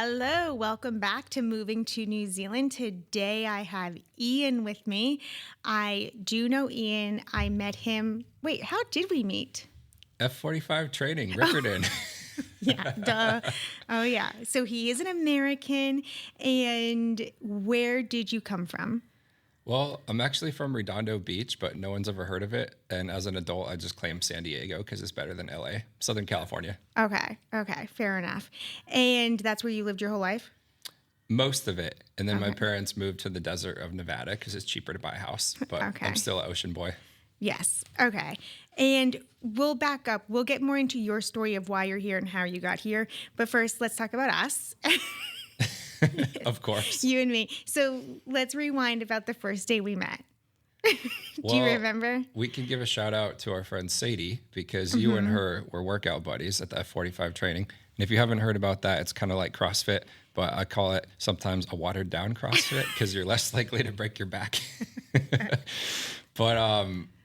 Hello, welcome back to Moving to New Zealand. Today I have Ian with me. I do know Ian. I met him. Wait, how did we meet? F-45 training, Rickerton. Yeah, duh. Oh, yeah. So he is an American. And where did you come from? Well, I'm actually from Redondo Beach, but no one's ever heard of it. And as an adult, I just claim San Diego because it's better than LA, Southern California. Okay, fair enough. And that's where you lived your whole life? Most of it. And then my Okay. parents moved to the desert of Nevada because it's cheaper to buy a house. But Okay. I'm still an ocean boy. Yes. Okay. And we'll back up. We'll get more into your story of why you're here and how you got here. But first, let's talk about us. Of course. You and me. So let's rewind about the first day we met. Do you Well, remember? We can give a shout out to our friend Sadie because you and her were workout buddies at the F-45 training. And if you haven't heard about that, it's kind of like CrossFit, but I call it sometimes a watered down CrossFit because you're less likely to break your back. But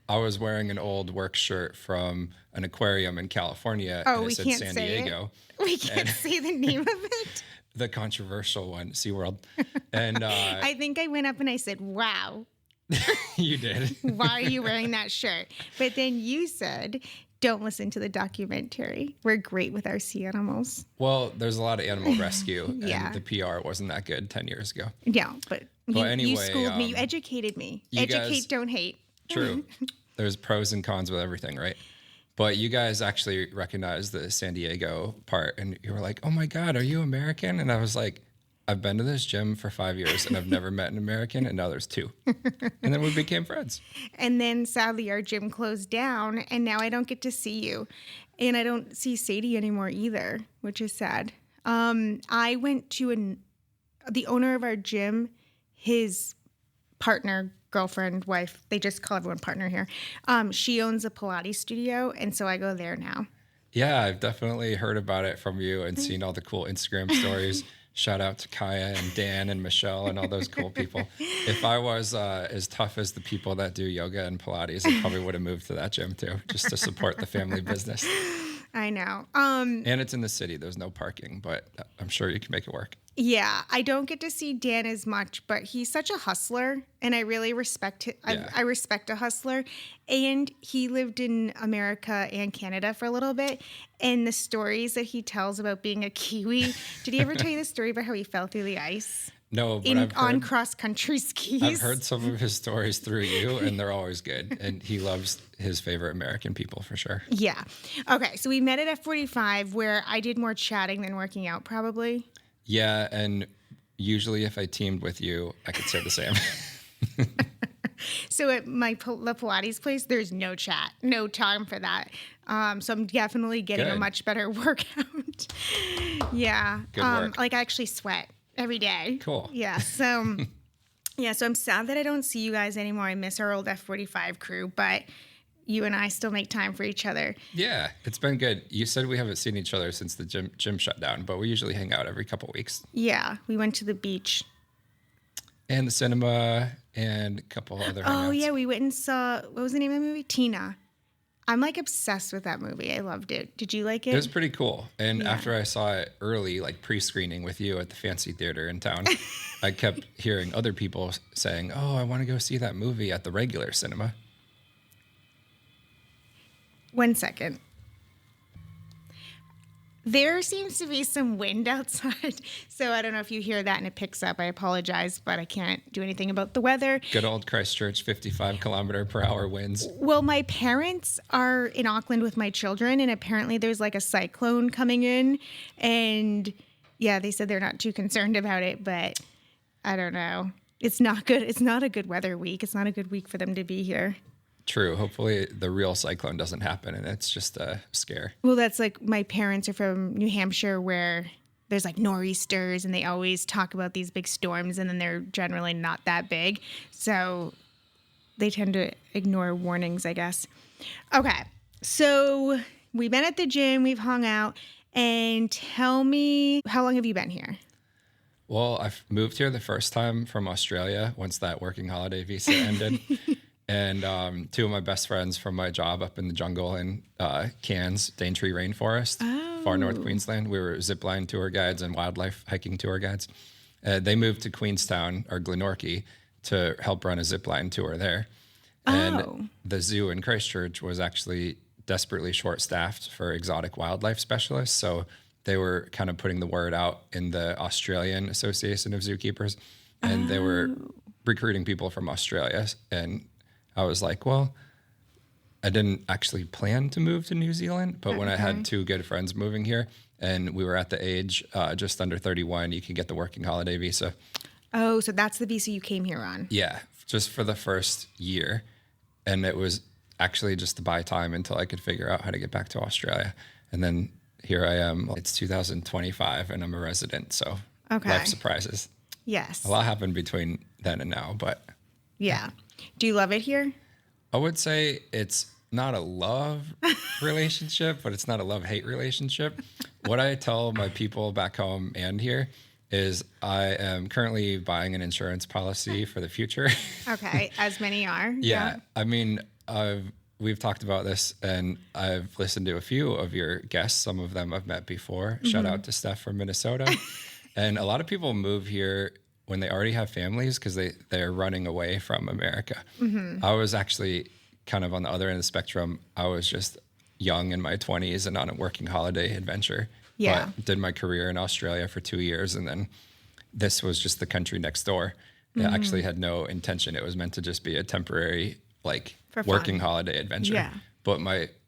I was wearing an old work shirt from an aquarium in California, Oh, and we it said can't San say Diego. it. We can't say the name of it. The controversial one, SeaWorld. And I think I went up and I said, wow, you did. why are you wearing that shirt? But then you said, don't listen to the documentary. We're great with our sea animals. Well, there's a lot of animal rescue, Yeah. and the PR wasn't that good 10 years ago. Yeah, but you anyway, schooled me. You educated me. you Educate, guys- don't hate. True. There's pros and cons with everything, right? But you guys actually recognized the San Diego part, and you were like, oh my God, are you American? And I was like, I've been to this gym for 5 years, and I've never met an American, and now there's two. And then we became friends. And then sadly, our gym closed down, and now I don't get to see you. And I don't see Sadie anymore either, which is sad. I went to the owner of our gym, his partner, girlfriend, wife, they just call everyone partner here. She owns a Pilates studio, and so I go there now. Yeah, I've definitely heard about it from you and seen all the cool Instagram stories. Shout out to Kaya and Dan and Michelle and all those cool people. If I was as tough as the people that do yoga and Pilates, I probably would have moved to that gym too, just to support the family business. I know. And it's in the city. There's no parking, but I'm sure you can make it work. Yeah, I don't get to see Dan as much, but he's such a hustler, and I really respect him. Yeah. I respect a hustler, and he lived in America and Canada for a little bit, and the stories that he tells about being a Kiwi. Did he ever tell you the story about how he fell through the ice No, but on cross-country skis? I've heard some of his stories through you, and they're always good. And he loves his favorite American people for sure. Yeah. Okay, so we met at F-45, where I did more chatting than working out, probably. Yeah, and usually if I teamed with you, I could say the same. So at the Pilates place, there's no chat, no time for that. So I'm definitely getting a Good. much better workout. Yeah. Good work. Like I actually sweat every day. Cool. Yeah. So so I'm sad that I don't see you guys anymore. I miss our old F-45 crew, but you and I still make time for each other. Yeah, it's been good. You said we haven't seen each other since the gym shut down, but we usually hang out every couple weeks. Yeah. We went to the beach. And the cinema and a couple other hangouts. Oh, yeah. We went and saw, what was the name of the movie? Tina. I'm like obsessed with that movie. I loved it. Did you like it? It was pretty cool. And Yeah. after I saw it early, like pre-screening with you at the fancy theater in town, I kept hearing other people saying, oh, I want to go see that movie at the regular cinema. 1 second. There seems to be some wind outside, so I don't know if you hear that and it picks up. I apologize, but I can't do anything about the weather. Good old Christchurch 55-kilometer-per-hour winds. Well, my parents are in Auckland with my children, and apparently there's like a cyclone coming in, and yeah, they said they're not too concerned about it, but I don't know. It's not good. It's not a good weather week. It's not a good week for them to be here. True. Hopefully the real cyclone doesn't happen and it's just a scare. Well, that's like my parents are from New Hampshire where there's like nor'easters and they always talk about these big storms and then they're generally not that big. So they tend to ignore warnings, I guess. Okay. So we met at the gym, we've hung out, and tell me, how long have you been here? Well, I moved here the first time from Australia once that working holiday visa ended. And two of my best friends from my job up in the jungle in Cairns, Daintree Rainforest, far north Queensland. We were zipline tour guides and wildlife hiking tour guides. They moved to Queenstown or Glenorchy to help run a zipline tour there. And the zoo in Christchurch was actually desperately short-staffed for exotic wildlife specialists. So they were kind of putting the word out in the Australian Association of Zookeepers, and they were recruiting people from Australia. And I was like, well, I didn't actually plan to move to New Zealand, but when I had two good friends moving here and we were at the age just under 31, you can get the working holiday visa. Oh, so that's the visa you came here on. Yeah, just for the first year. And it was actually just to buy time until I could figure out how to get back to Australia. And then here I am. It's 2025 and I'm a resident. So life surprises. Yes. A lot happened between then and now, but yeah. Do you love it here? I would say it's not a love relationship, but it's not a love-hate relationship. What I tell my people back home and here is I am currently buying an insurance policy for the future. Okay, as many are. Yeah. I mean, we've talked about this and I've listened to a few of your guests. Some of them I've met before. Shout out to Steph from Minnesota. And a lot of people move here when they already have families because they're running away from America. I was actually kind of on the other end of the spectrum. I was just young in my 20s and on a working holiday adventure. Yeah. But did my career in Australia for 2 years. And then this was just the country next door. It actually had no intention. It was meant to just be a temporary, like, working holiday adventure. Yeah. But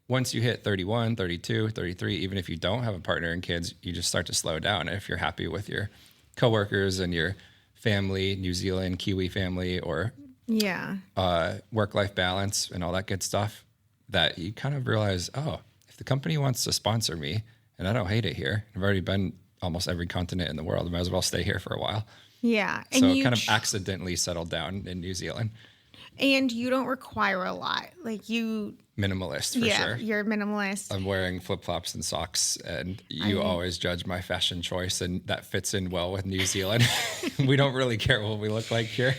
once you hit 31, 32, 33, even if you don't have a partner and kids, you just start to slow down. And if you're happy with your coworkers and your family, New Zealand, Kiwi family, or work-life balance and all that good stuff, that you kind of realize, oh, if the company wants to sponsor me and I don't hate it here, I've already been almost every continent in the world, I might as well stay here for a while. Yeah. And so kind of accidentally settled down in New Zealand. And you don't require a lot. Like you... Minimalist, for sure. Yeah, you're minimalist. I'm wearing flip-flops and socks, and you always judge my fashion choice, and that fits in well with New Zealand. We don't really care what we look like here.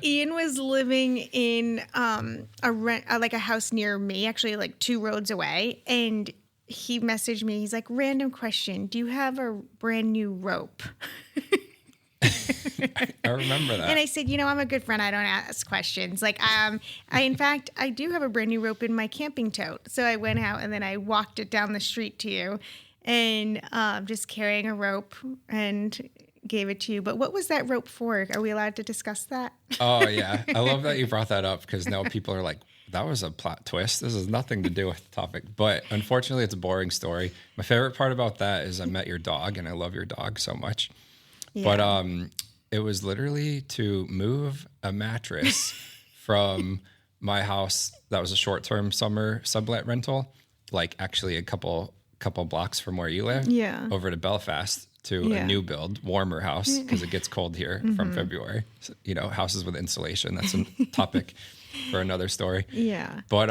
Ian was living in a house near me, actually like 2 roads away, and he messaged me. He's like, random question. Do you have a brand new rope? I remember that. And I said, I'm a good friend. I don't ask questions. Like, in fact, I do have a brand new rope in my camping tote. So I went out and then I walked it down the street to you and just carrying a rope and gave it to you. But what was that rope for? Are we allowed to discuss that? Oh, yeah. I love that you brought that up because now people are like, that was a plot twist. This has nothing to do with the topic. But unfortunately, it's a boring story. My favorite part about that is I met your dog, and I love your dog so much. Yeah. But it was literally to move a mattress from my house that was a short-term summer sublet rental, like actually a couple blocks from where you live, over to Belfast to a new build, warmer house because it gets cold here from February. So, houses with insulation. That's a topic for another story. Yeah. But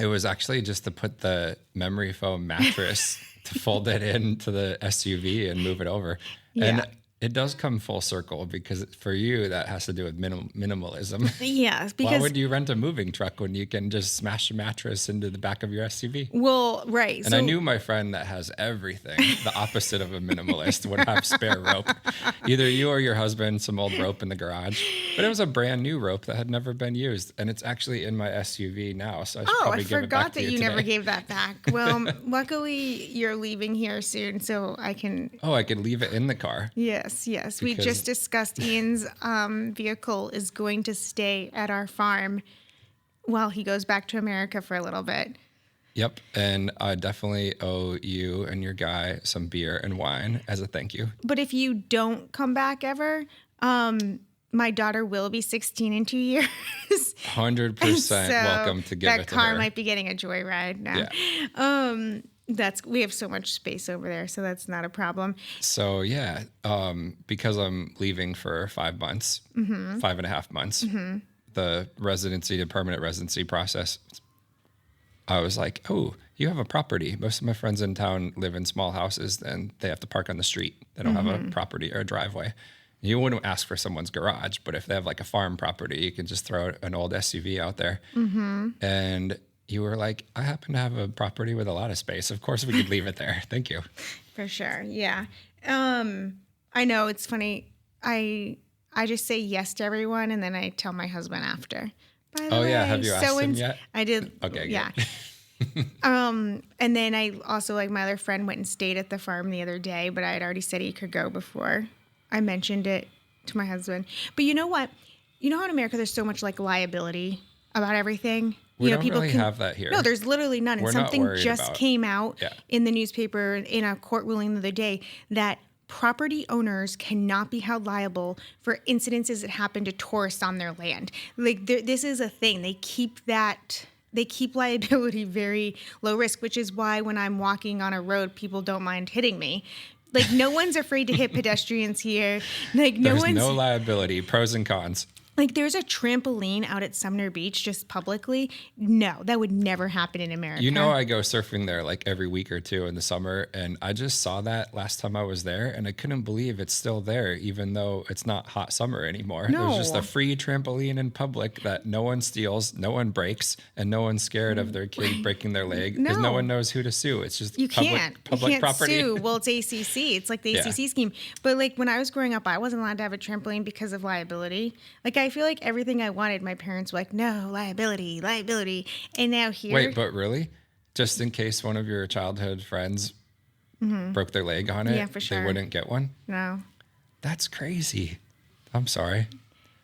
it was actually just to put the memory foam mattress to fold it into the SUV and move it over. Yeah. And it does come full circle because for you, that has to do with minimalism. Yes. Because why would you rent a moving truck when you can just smash a mattress into the back of your SUV? Well, right. And I knew my friend that has everything, the opposite of a minimalist, would have spare rope. Either you or your husband, some old rope in the garage. But it was a brand new rope that had never been used. And it's actually in my SUV now. So I should probably give it back to you today. I forgot that you never gave that back. Well, luckily you're leaving here soon, so I can... Oh, I could leave it in the car. Yes. We just discussed Ian's vehicle is going to stay at our farm while he goes back to America for a little bit. Yep. And I definitely owe you and your guy some beer and wine as a thank you. But if you don't come back ever, my daughter will be 16 in 2 years. 100% welcome to give it to her. That car might be getting a joyride now. Yeah. We have so much space over there, so that's not a problem. So yeah, because I'm leaving for 5 months, 5.5 months, the residency to permanent residency process, I was like, oh, you have a property. Most of my friends in town live in small houses and they have to park on the street. They don't have a property or a driveway. You wouldn't ask for someone's garage, but if they have like a farm property, you can just throw an old SUV out there. Mm-hmm. And you were like, I happen to have a property with a lot of space. Of course we could leave it there. Thank you. For sure. Yeah. I know it's funny. I just say yes to everyone, and then I tell my husband after. By the way, yeah. Have you asked him yet? I did. Okay. Yeah. And then I also, like, my other friend went and stayed at the farm the other day, but I had already said he could go before I mentioned it to my husband. But you know what? You know how in America there's so much like liability about everything? We you know, don't people really have that here. No, there's literally none. We're And not something worried just about- came out Yeah. in the newspaper in a court ruling the other day that property owners cannot be held liable for incidences that happen to tourists on their land. Like this is a thing. They keep liability very low risk, which is why when I'm walking on a road, people don't mind hitting me. Like, no one's afraid to hit pedestrians here. Like, There's no liability, pros and cons. Like, there's a trampoline out at Sumner Beach just publicly. No, that would never happen in America. You know, I go surfing there like every week or two in the summer, and I just saw that last time I was there, and I couldn't believe it's still there, even though it's not hot summer anymore. No. There's just a free trampoline in public that no one steals, no one breaks, and no one's scared of their kid breaking their leg because no one knows who to sue. It's just you public can't property. sue. Well, it's ACC. It's like the ACC scheme. But like when I was growing up, I wasn't allowed to have a trampoline because of liability. Like I feel like everything I wanted, my parents were like, no, liability. And now here. Wait, but really? Just in case one of your childhood friends broke their leg on it, Yeah, for sure. they wouldn't get one? No. That's crazy. I'm sorry.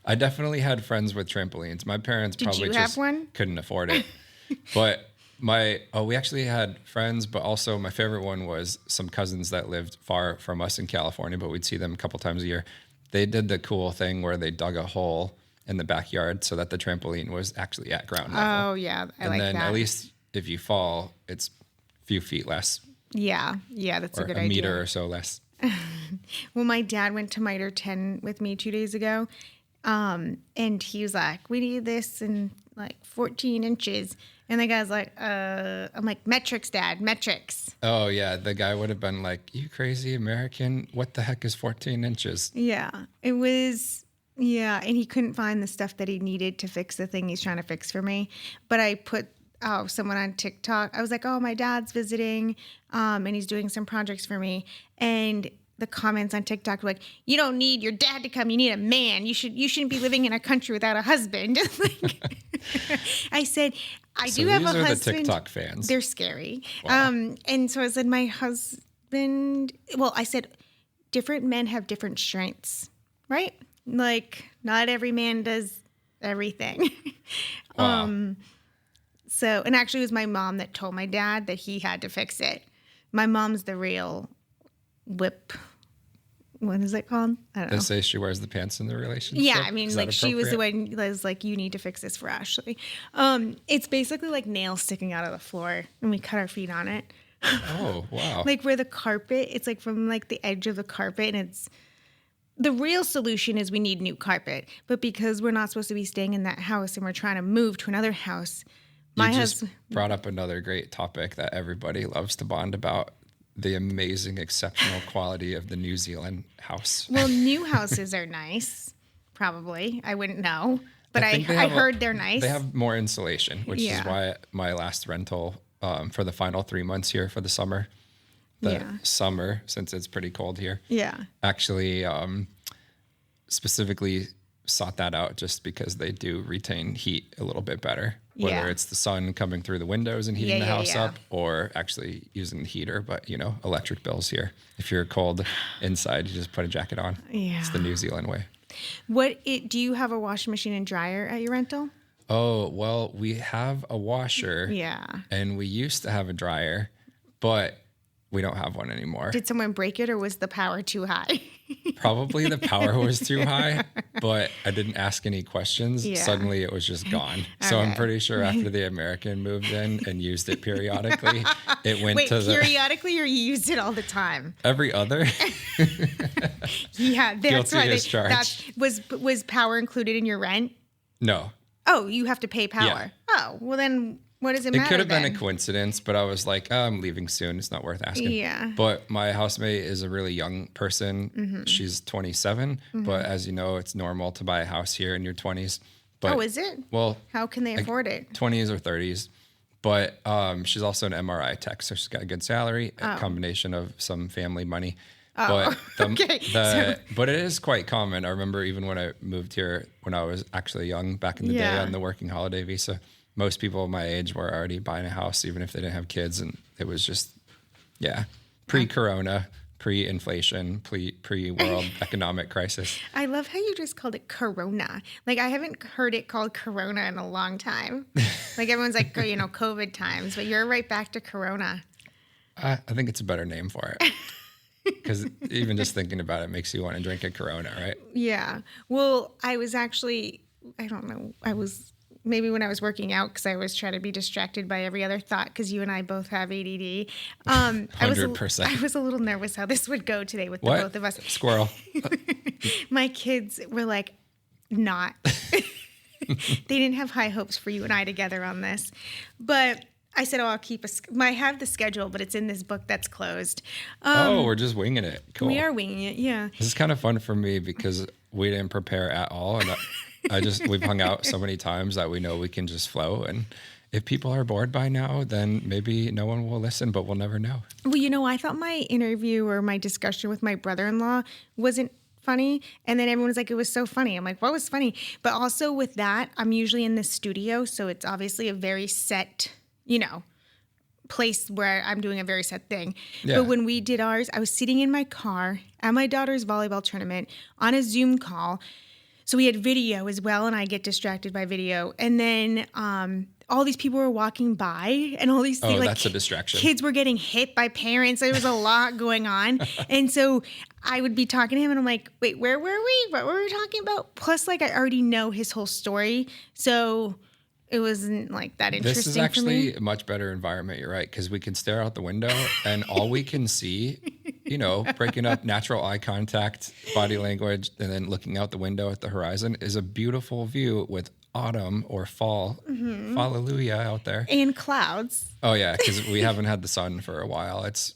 I definitely had friends with trampolines. My parents Did probably you just have one? couldn't afford it. But we actually had friends, but also my favorite one was some cousins that lived far from us in California, but we'd see them a couple times a year. They did the cool thing where they dug a hole in the backyard so that the trampoline was actually at ground level. Oh, yeah. I like that. And then at least if you fall, it's a few feet less. Yeah, that's Or a good a idea. meter or so less. Well, my dad went to Miter 10 with me 2 days ago. And he was like, we need this in like 14 inches. And the guy's like, I'm like, metrics, Dad, metrics. Oh, yeah. The guy would have been like, you crazy American? What the heck is 14 inches? Yeah, it was, yeah. And he couldn't find the stuff that he needed to fix the thing he's trying to fix for me. But I put someone on TikTok. I was like, oh, my dad's visiting and he's doing some projects for me. And the comments on TikTok were like, you don't need your dad to come. You need a man. You shouldn't be living in a country without a husband. Like, I said, I do have a husband. These are the TikTok fans. They're scary. Wow. And so I said, my husband, well, I said, different men have different strengths, right? Like, not every man does everything. Wow. So, and actually it was my mom that told my dad that he had to fix it. My mom's the real whip. What is it called? I don't know. They say she wears the pants in the relationship. Yeah, I mean, Is like that she was the appropriate? one that was like, you need to fix this for Ashley. It's basically like nails sticking out of the floor, and we cut our feet on it. Oh, wow. Like where the carpet, it's like from like the edge of the carpet, and it's the real solution is we need new carpet. But because we're not supposed to be staying in that house and we're trying to move to another house, my you just husband brought up another great topic that everybody loves to bond about. The amazing, exceptional quality of the New Zealand house. Well, new houses are nice. Probably. I wouldn't know. But I think they have heard they're nice. They have more insulation, which is Yeah. why my last rental for the final 3 months here for the summer, summer, since it's pretty cold here, actually specifically sought that out just because they do retain heat a little bit better. Whether it's the sun coming through the windows and heating the house up or actually using the heater. But, you know, electric bills here. If you're cold inside, you just put a jacket on. Yeah. It's the New Zealand way. Do you have a washing machine and dryer at your rental? Oh, well, we have a washer. Yeah. And we used to have a dryer, but we don't have one anymore. Did someone break it or was the power too high? Probably the power was too high, but I didn't ask any questions. Yeah. Suddenly it was just gone. So I'm Okay. pretty sure after the American moved in and used it periodically, it went Wait, to the periodically or you used it all the time? every other. Yeah, that's Guilty why as charged. was power included in your rent? No. Oh, you have to pay power. Yeah. Oh, well then What does it It matter could have been a then? coincidence, but I was like, I'm leaving soon. It's not worth asking. Yeah. But my housemate is a really young person. She's 27, but as you know, it's normal to buy a house here in your 20s. But Oh, is it? well, How can they like afford it? 20s or 30s. But she's also an MRI tech, so she's got a good salary, a combination of some family money. But okay. but it is quite common. I remember even when I moved here when I was actually young back in the day Yeah. on the working holiday visa, most people my age were already buying a house, even if they didn't have kids, and it was just pre-corona, pre-inflation, pre-world economic crisis. I love how you just called it Corona. Like, I haven't heard it called Corona in a long time. Like, everyone's like, COVID times, but you're right back to Corona. I think it's a better name for it. Because even just thinking about it makes you want to drink a Corona, right? Yeah. Well, I was actually, I don't know, maybe when I was working out, because I was trying to be distracted by every other thought, because you and I both have ADD. 100%. I was a little nervous how this would go today with the What? both of us. Squirrel. My kids were like, not. They didn't have high hopes for you and I together on this. But I said, I'll keep I have the schedule, but it's in this book that's closed. We're just winging it. Cool. We are winging it, yeah. This is kind of fun for me because we didn't prepare at all. And we've hung out so many times that we know we can just flow. And if people are bored by now, then maybe no one will listen, but we'll never know. Well, I thought my interview or my discussion with my brother-in-law wasn't funny. And then everyone was like, it was so funny. I'm like, what was funny? But also with that, I'm usually in the studio. So it's obviously a very set, place where I'm doing a very set thing. Yeah. But when we did ours, I was sitting in my car at my daughter's volleyball tournament on a Zoom call. So we had video as well, and I get distracted by video. And then all these people were walking by, and all these things, that's a distraction. Kids were getting hit by parents. There was a lot going on. And so I would be talking to him, and I'm like, wait, where were we? What were we talking about? Plus, I already know his whole story. So it wasn't that interesting. This is actually a much better environment. You're right. Because we can stare out the window and all we can see, breaking up natural eye contact, body language, and then looking out the window at the horizon is a beautiful view with autumn or fall. Hallelujah out there. And clouds. Oh, yeah. Because we haven't had the sun for a while. It's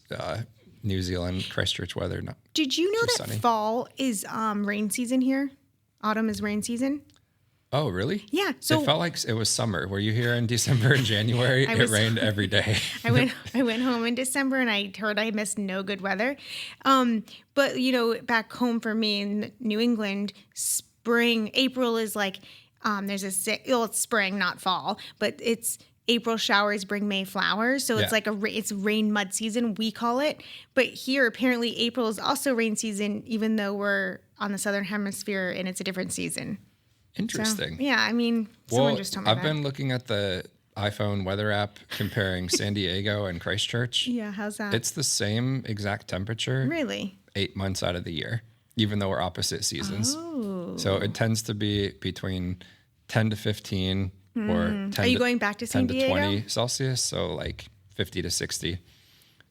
New Zealand, Christchurch weather. Did you know that sunny. fall is rain season here? Autumn is rain season? Oh, really? Yeah. So it felt like it was summer. Were you here in December and January? It rained every day. I went home in December, and I heard I missed no good weather. But back home for me in New England, April is there's it's spring, not fall, but it's April showers bring May flowers. So it's it's rain mud season, we call it. But here, apparently April is also rain season, even though we're on the Southern Hemisphere and it's a different season. Interesting. So, yeah, someone just told me I've been looking at the iPhone weather app comparing San Diego and Christchurch. Yeah, how's that? It's the same exact temperature. Really? 8 months out of the year, even though we're opposite seasons. Oh. So it tends to be between 10 to 15 or 10 Are you going back to San 10 Diego? to 20 Celsius, so 50 to 60.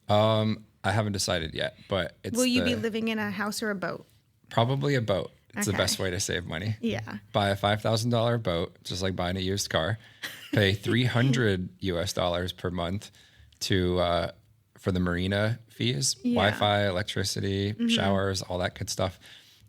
I haven't decided yet, but Will you be living in a house or a boat? Probably a boat. It's the Okay. best way to save money. Yeah. Buy a $5,000 boat, just like buying a used car. Pay $300 per month for the marina fees, Wi-Fi, electricity, showers, all that good stuff.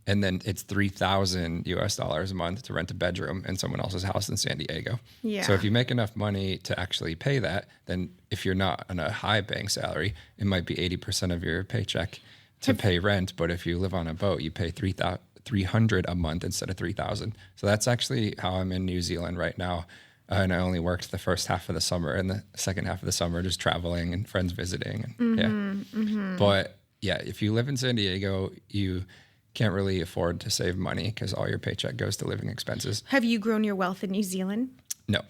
And then it's $3,000 a month to rent a bedroom in someone else's house in San Diego. Yeah. So if you make enough money to actually pay that, then if you're not on a high paying salary, it might be 80% of your paycheck to pay rent. But if you live on a boat, you pay $300 a month instead of $3,000. So that's actually how I'm in New Zealand right now. And I only worked the first half of the summer, and the second half of the summer just traveling and friends visiting. And, But yeah, if you live in San Diego, you can't really afford to save money because all your paycheck goes to living expenses. Have you grown your wealth in New Zealand? No.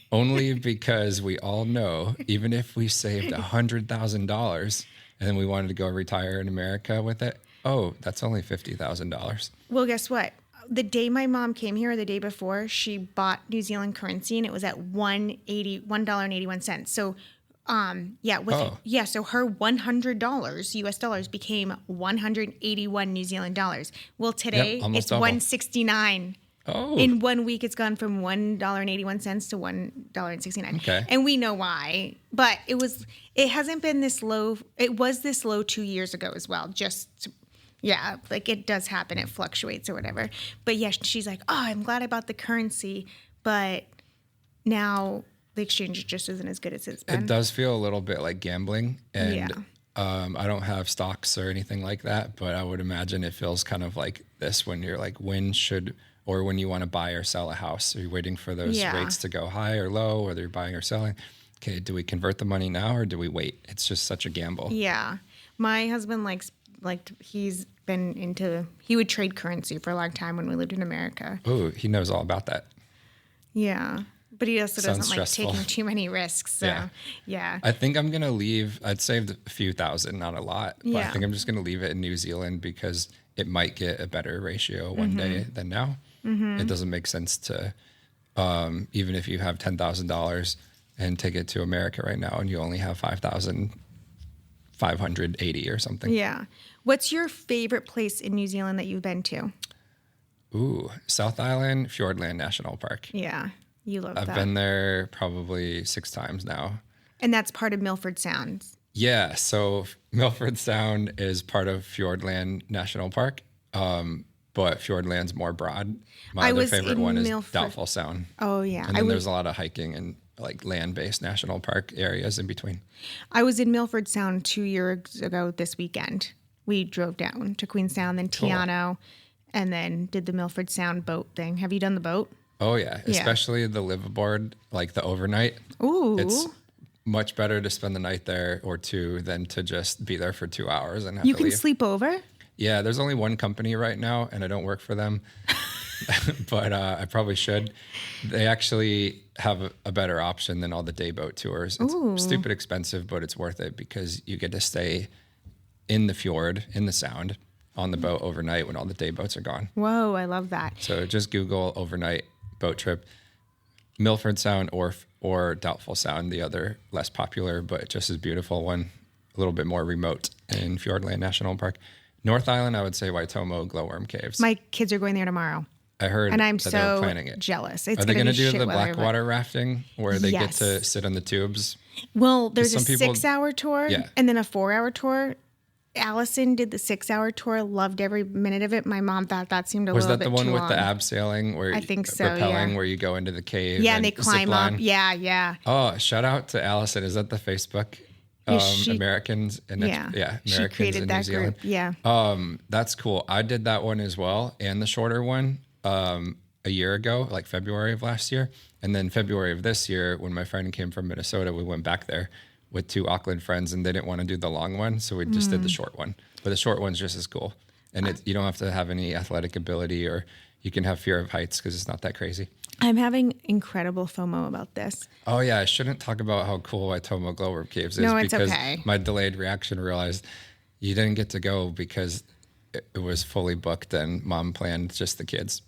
Only because we all know, even if we saved $100,000 and then we wanted to go retire in America with it, that's only $50,000. Well, guess what? The day my mom came here, or the day before, she bought New Zealand currency, and it was at $1.81. So, so her $100 US dollars became 181 New Zealand dollars. Well, today Yep, almost it's double. 169. Oh, In 1 week, it's gone from $1.81 to $1.69. okay. And we know why. But it hasn't been this low. It was this low 2 years ago as well. Yeah, like it does happen. It fluctuates or whatever. But yeah, she's like, oh, I'm glad I bought the currency. But now the exchange just isn't as good as it's been. It does feel a little bit like gambling. And Yeah. I don't have stocks or anything like that, but I would imagine it feels kind of like this when you're like, when you want to buy or sell a house. Are you waiting for those Yeah. rates to go high or low, whether you're buying or selling? Okay, do we convert the money now or do we wait? It's just such a gamble. Yeah. My husband he would trade currency for a long time when we lived in America. Oh, he knows all about that. Yeah. But he also doesn't Sounds like stressful. taking too many risks. So, Yeah. yeah. I think I'm going to leave. I'd saved a few thousand, not a lot, but I Yeah. think I'm just going to leave it in New Zealand because it might get a better ratio one day than now. It doesn't make sense to, even if you have $10,000 and take it to America right now and you only have 5,580 or something. Yeah. What's your favorite place in New Zealand that you've been to? Ooh, South Island, Fiordland National Park. Yeah. You love I've that. been there probably 6 times now. And that's part of Milford Sound. Yeah, so Milford Sound is part of Fiordland National Park, but Fiordland's more broad. My I other was favorite in one is Milford. Doubtful Sound. Oh, yeah. And then there's a lot of hiking and like land-based national park areas in between. I was in Milford Sound 2 years ago this weekend. We drove down to Queenstown, then Tiano, and then did the Milford Sound boat thing. Have you done the boat? Oh yeah, especially the liveaboard, like the overnight. Ooh. It's much better to spend the night there or two than to just be there for 2 hours and have You to can leave. sleep over? Yeah, there's only one company right now, and I don't work for them, but I probably should. They actually have a better option than all the day boat tours. It's stupid expensive, but it's worth it because you get to stay in the fjord, in the sound, on the boat overnight when all the day boats are gone. Whoa, I love that. So just Google overnight boat trip, Milford Sound or Doubtful Sound, the other less popular but just as beautiful one, a little bit more remote in Fiordland National Park. North Island, I would say Waitomo Glowworm Caves. My kids are going there tomorrow. I heard And I'm that they were so planning it. jealous. It's Are they going to do shit the weather, but- blackwater rafting where they get Yes. to sit on the tubes? Well, there's a some people- 6-hour tour Yeah. and then a 4-hour tour. Allison did the 6-hour tour, loved every minute of it. My mom thought that seemed a Was little that bit the one too with long. the abseiling where I think so, rappelling yeah. where you go into the cave? Yeah, and they zip climb up. line? Yeah. Oh, shout out to Allison. Is that the Facebook Yeah, she- Americans in Yeah. Americans She created in that New Zealand? group. Yeah. That's cool. I did that one as well, and the shorter one a year ago, like February of last year, and then February of this year when my friend came from Minnesota, we went back there with 2 Auckland friends, and they didn't want to do the long one, so we just did the short one. But the short one's just as cool, and you don't have to have any athletic ability, or you can have fear of heights because it's not that crazy. I'm having incredible FOMO about this. Oh yeah, I shouldn't talk about how cool Waitomo Glowworm Caves is No, it's because okay. my delayed reaction realized you didn't get to go because it was fully booked and mom planned just the kids.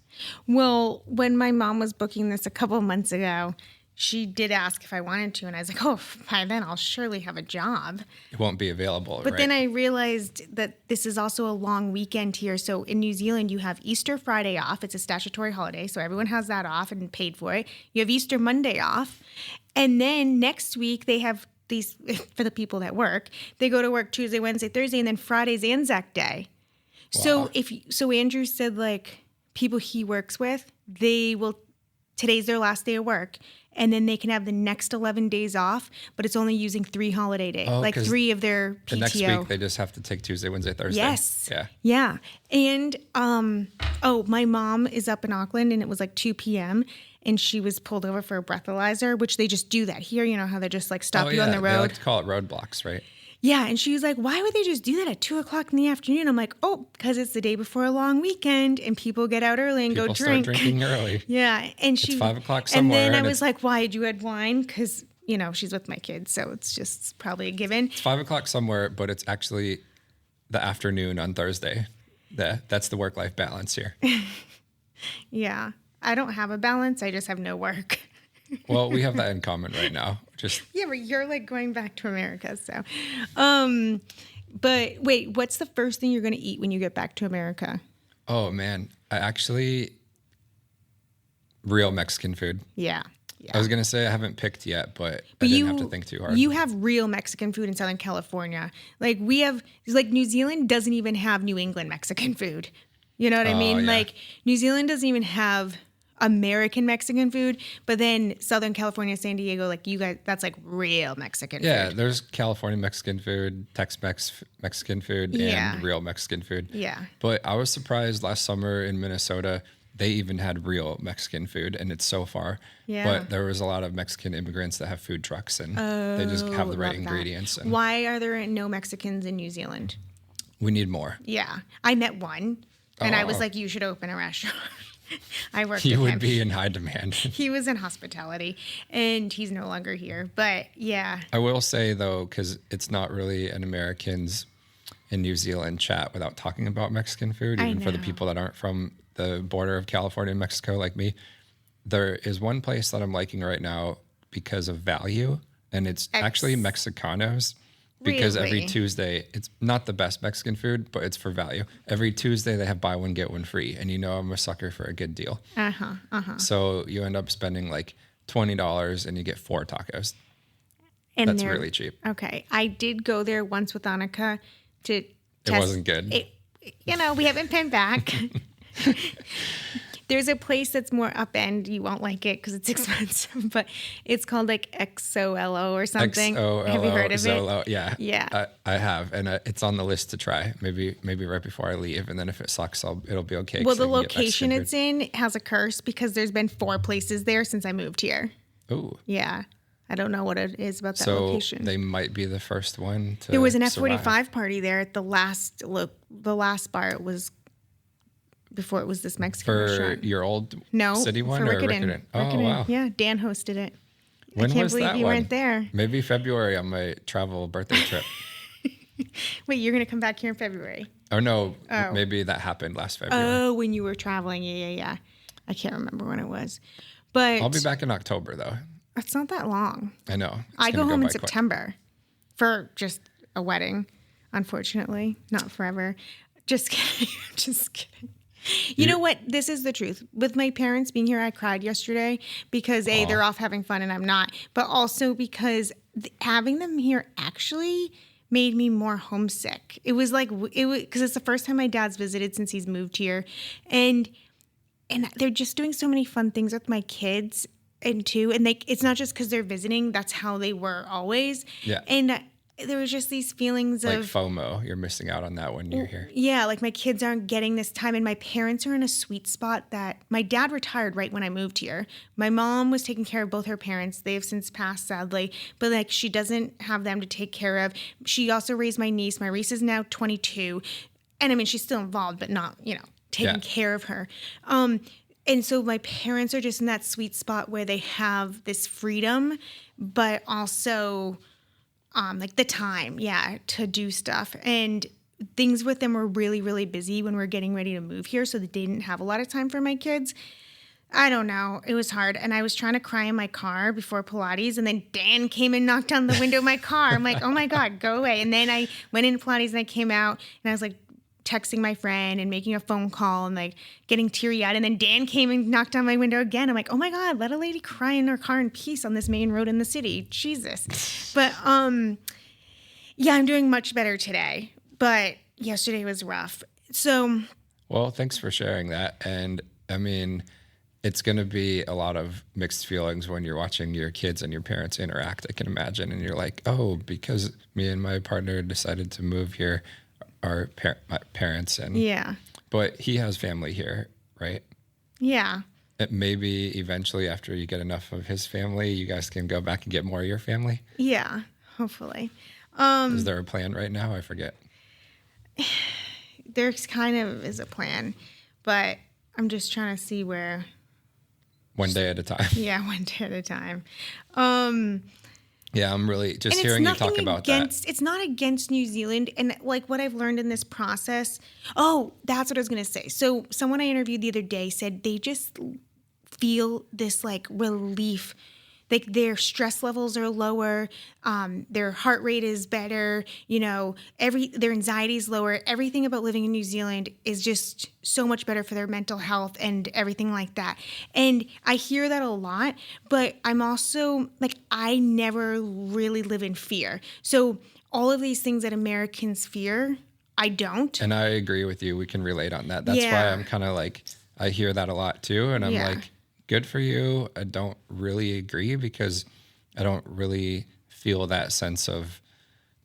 Well, when my mom was booking this a couple months ago, she did ask if I wanted to, and I was like, oh, by then I'll surely have a job. It won't be available, But right? then I realized that this is also a long weekend here. So in New Zealand, you have Easter Friday off. It's a statutory holiday, so everyone has that off and paid for it. You have Easter Monday off. And then next week, they have these, for the people that work, they go to work Tuesday, Wednesday, Thursday, and then Friday's Anzac Day. Wow. So Andrew said, like, people he works with, today's their last day of work. And then they can have the next 11 days off, but it's only using 3 holiday days, Oh, like 'cause 3 of their PTO. the next week they just have to take Tuesday, Wednesday, Thursday. Yes. Yeah. Yeah. And my mom is up in Auckland and it was like 2 p.m. and she was pulled over for a breathalyzer, which they just do that here. You know how they just like stop you on the They road. like to call it roadblocks, right? Yeah. And she was like, why would they just do that at 2:00 in the afternoon? I'm like, oh, because it's the day before a long weekend and people get out early and People go start drink. drinking early. Yeah. And she, 5 o'clock and somewhere, then I and was it's- like, why did you add wine? Because, you know, she's with my kids. So it's just probably a given. It's 5 o'clock somewhere, but it's actually the afternoon on Thursday. That's the work-life balance here. Yeah. I don't have a balance. I just have no work. Well, we have that in common right now. Just Yeah, but you're like going back to America, so. But wait, what's the first thing you're going to eat when you get back to America? Oh man, I actually Real Mexican food. Yeah. I was going to say I haven't picked yet, but I But didn't have to think too hard. you have real Mexican food in Southern California. Like we have, like New Zealand doesn't even have New England Mexican food. You know what I mean? Yeah. Like New Zealand doesn't even have American Mexican food, but then Southern California, San Diego, like you guys, that's like real Mexican Yeah, food. there's California Mexican food, Tex-Mex Mexican food, Yeah. and real Mexican food. Yeah. But I was surprised last summer in Minnesota, they even had real Mexican food, and it's so far. Yeah. But there was a lot of Mexican immigrants that have food trucks, and they just have the right Love that. ingredients. And Why are there no Mexicans in New Zealand? we need more. Yeah. I met one and I was Oh. like, you should open a restaurant. I worked You with would him. be in high demand. He was in hospitality and he's no longer here. But yeah. I will say, though, because it's not really an Americans in New Zealand chat without talking about Mexican food, I even for the know. people that aren't from the border of California and Mexico like me. There is one place that I'm liking right now because of value, and it's actually Mexicanos. Because every Really? Tuesday, it's not the best Mexican food, but it's for value. Every Tuesday, they have buy one, get one free. And you know I'm a sucker for a good deal. So you end up spending like $20 and you get 4 tacos. And That's they're- really cheap. Okay. I did go there once with Annika to test. wasn't good. We haven't been back. There's a place that's more up end. You won't like it because it's expensive, but it's called like XOLO or something. Have you heard of Zolo. it? Yeah. Yeah. I have. And it's on the list to try. Maybe right before I leave. And then if it sucks, it'll be okay. Well, 'cause the I can get location Mexican it's in has a curse because there's been 4 places there since I moved here. food. Ooh. Yeah. I don't know what it is about that So location. they might be the first one to There was an survive. F45 party there at the last bar. It was before it was this Mexican For restaurant. your old No, city one for or Rickerton. Oh, Rickerton. wow. Yeah, Dan hosted it. When I can't was believe that you one? weren't there. Maybe February on my travel birthday trip. Wait, you're gonna come back here in February? Oh, no. Oh. Maybe that happened last February. Oh, when you were traveling? Yeah. I can't remember when it was, but I'll be back in October, though. it's not that long. I know. It's I go gonna home in by quick. September for just a wedding. Unfortunately, not forever. Just kidding. Just kidding. You know what? This is the truth. With my parents being here, I cried yesterday because they're off having fun and I'm not, but also because having them here actually made me more homesick. It was like because it's the first time my dad's visited since he's moved here, and they're just doing so many fun things with my kids and it's not just because they're visiting. That's how they were always. Yeah. And there was just these feelings Like of FOMO. You're missing out on that when you're here. yeah, like my kids aren't getting this time, and my parents are in a sweet spot that my dad retired right when I moved here. My mom was taking care of both her parents. They have since passed, sadly, but like she doesn't have them to take care of. She also raised my niece. My Reese is now 22, and I mean she's still involved, but not taking care of her. And so my parents are just in that sweet spot where they have this freedom, but also like the time, to do stuff. And things with them were really, really busy when we were getting ready to move here, so they didn't have a lot of time for my kids. I don't know. It was hard. And I was trying to cry in my car before Pilates, and then Dan came and knocked on the window of my car. I'm like, oh my God, go away. And then I went into Pilates and I came out and I was like texting my friend and making a phone call and like getting teary-eyed. And then Dan came and knocked on my window again. I'm like, oh my God, let a lady cry in her car in peace on this main road in the city. Jesus. But yeah, I'm doing much better today. But yesterday was rough. So Well, thanks for sharing that. And I mean, it's going to be a lot of mixed feelings when you're watching your kids and your parents interact, I can imagine. And you're like, oh, because me and my partner decided to move here, my parents. And yeah. But he has family here, right? Yeah. Maybe eventually after you get enough of his family, you guys can go back and get more of your family. Yeah, hopefully. Is there a plan right now? I forget. There's kind of is a plan, but I'm just trying to see where. One day at a time. Yeah, one day at a time. Yeah, I'm really just And hearing you talk about that. It's not against New Zealand. And like what I've learned in this process. Oh, that's what I was going to say. So someone I interviewed the other day said they just feel this like relief their stress levels are lower, their heart rate is better, their anxiety is lower. Everything about living in New Zealand is just so much better for their mental health and everything like that. And I hear that a lot, but I'm also like, I never really live in fear. So all of these things that Americans fear, I don't. And I agree with you. We can relate on that. That's why I'm kind of like, I hear that a lot too. And I'm like, good for you. I don't really agree because I don't really feel that sense of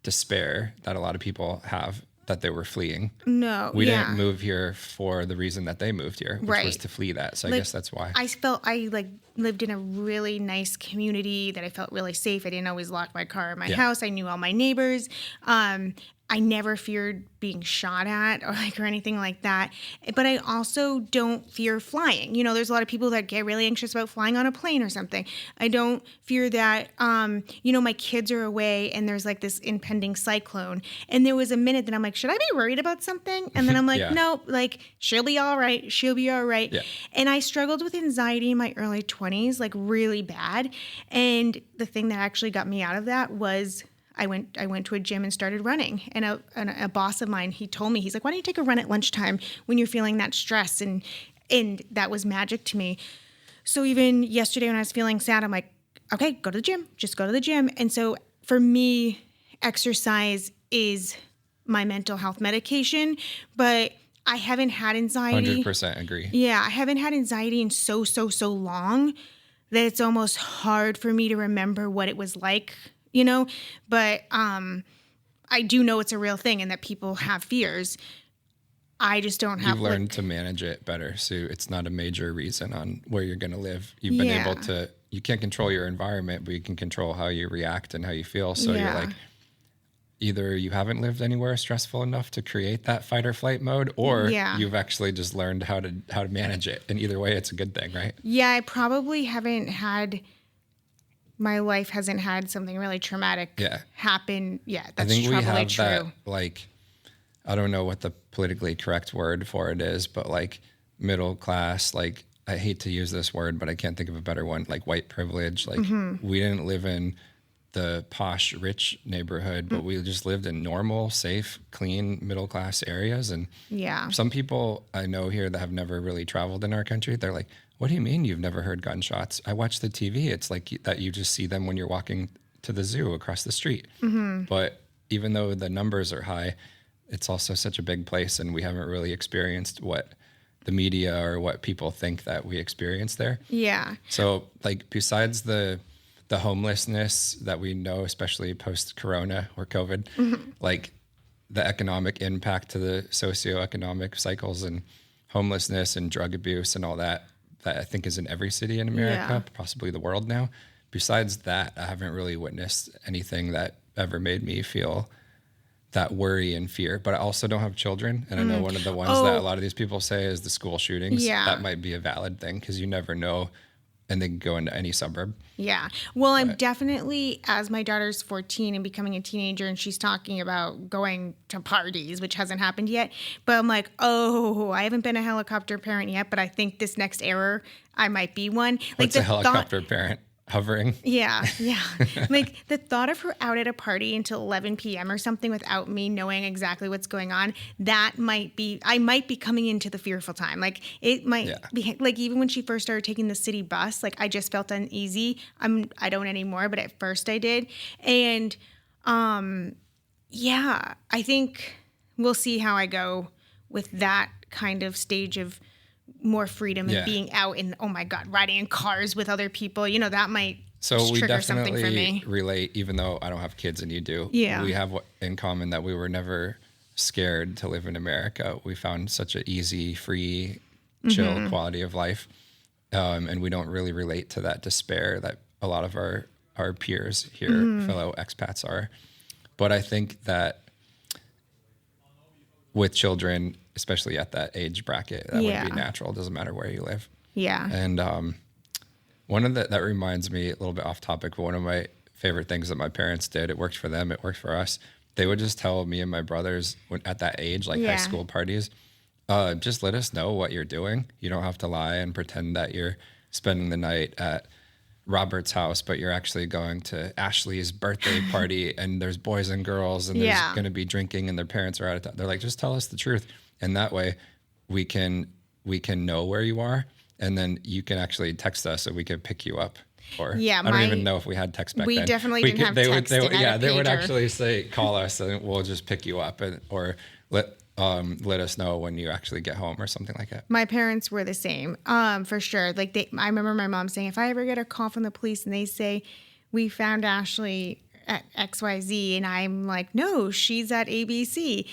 despair that a lot of people have that they were fleeing. No, we didn't move here for the reason that they moved here, which was to flee that. So I guess that's why. I felt I lived in a really nice community that I felt really safe. I didn't always lock my car in my house. I knew all my neighbors. I never feared being shot at or anything like that. But I also don't fear flying. There's a lot of people that get really anxious about flying on a plane or something. I don't fear that. My kids are away and there's this impending cyclone. And there was a minute that I'm like, should I be worried about something? And then I'm like, no, she'll be all right. She'll be all right. Yeah. And I struggled with anxiety in my early 20s, really bad. And the thing that actually got me out of that was I went to a gym and started running. And a boss of mine, he told me, he's like, why don't you take a run at lunchtime when you're feeling that stress? And that was magic to me. So even yesterday when I was feeling sad, I'm like, okay, go to the gym. Just go to the gym. And so for me, exercise is my mental health medication. But I haven't had anxiety. 100% agree. Yeah, I haven't had anxiety in so long that it's almost hard for me to remember what it was like. But I do know it's a real thing and that people have fears. I just don't have. You've learned to manage it better, so it's not a major reason on where you're going to live. You've been able to. You can't control your environment, but you can control how you react and how you feel. So you're like, either you haven't lived anywhere stressful enough to create that fight or flight mode, or you've actually just learned how to manage it. And either way, it's a good thing, right? Yeah, I probably haven't had. My life hasn't had something really traumatic happen yet. That's I think we have true. That, I don't know what the politically correct word for it is, but middle class, I hate to use this word, but I can't think of a better one, white privilege. We didn't live in the posh, rich neighborhood, but we just lived in normal, safe, clean, middle class areas. And some people I know here that have never really traveled in our country, they're like, what do you mean you've never heard gunshots? I watch the TV. It's like that you just see them when you're walking to the zoo across the street. Mm-hmm. But even though the numbers are high, it's also such a big place, and we haven't really experienced what the media or what people think that we experience there. Yeah. So besides the homelessness that we know, especially post-corona or COVID, the economic impact to the socioeconomic cycles and homelessness and drug abuse and all that I think is in every city in America, possibly the world now. Besides that, I haven't really witnessed anything that ever made me feel that worry and fear. But I also don't have children. And I know one of the ones that a lot of these people say is the school shootings. Yeah. That might be a valid thing because you never know. And they can go into any suburb. Yeah. Well, I'm definitely, as my daughter's 14 and becoming a teenager, and she's talking about going to parties, which hasn't happened yet. But I'm like, I haven't been a helicopter parent yet, but I think this next era, I might be one. What's a helicopter parent? Hovering. Yeah. The thought of her out at a party until 11 p.m. or something without me knowing exactly what's going on, I might be coming into the fearful time. It might be even when she first started taking the city bus, I just felt uneasy. I don't anymore, but at first I did. And I think we'll see how I go with that kind of stage of more freedom and being out and, oh my God, riding in cars with other people, that might trigger something for me. Relate, even though I don't have kids and you do. Yeah. We have in common that we were never scared to live in America. We found such an easy, free, chill quality of life. And we don't really relate to that despair that a lot of our peers here, fellow expats are. But I think that with children, especially at that age bracket, that would be natural. It doesn't matter where you live. Yeah. And that reminds me, a little bit off topic, but one of my favorite things that my parents did, it worked for them, it worked for us. They would just tell me and my brothers at that age, high school parties, just let us know what you're doing. You don't have to lie and pretend that you're spending the night at Robert's house, but you're actually going to Ashley's birthday party and there's boys and girls and there's Yeah. going to be drinking and their parents are out of town. They're like, just tell us the truth. And that way we can know where you are. And then you can actually text us and we can pick you up. Or Yeah, I don't even know if we had text back then. We definitely didn't have texting. They would actually say, call us and we'll just pick you up or let us know when you actually get home or something like that. My parents were the same, for sure. Like I remember my mom saying, if I ever get a call from the police and they say, we found Ashley at XYZ, and I'm like, no, she's at ABC.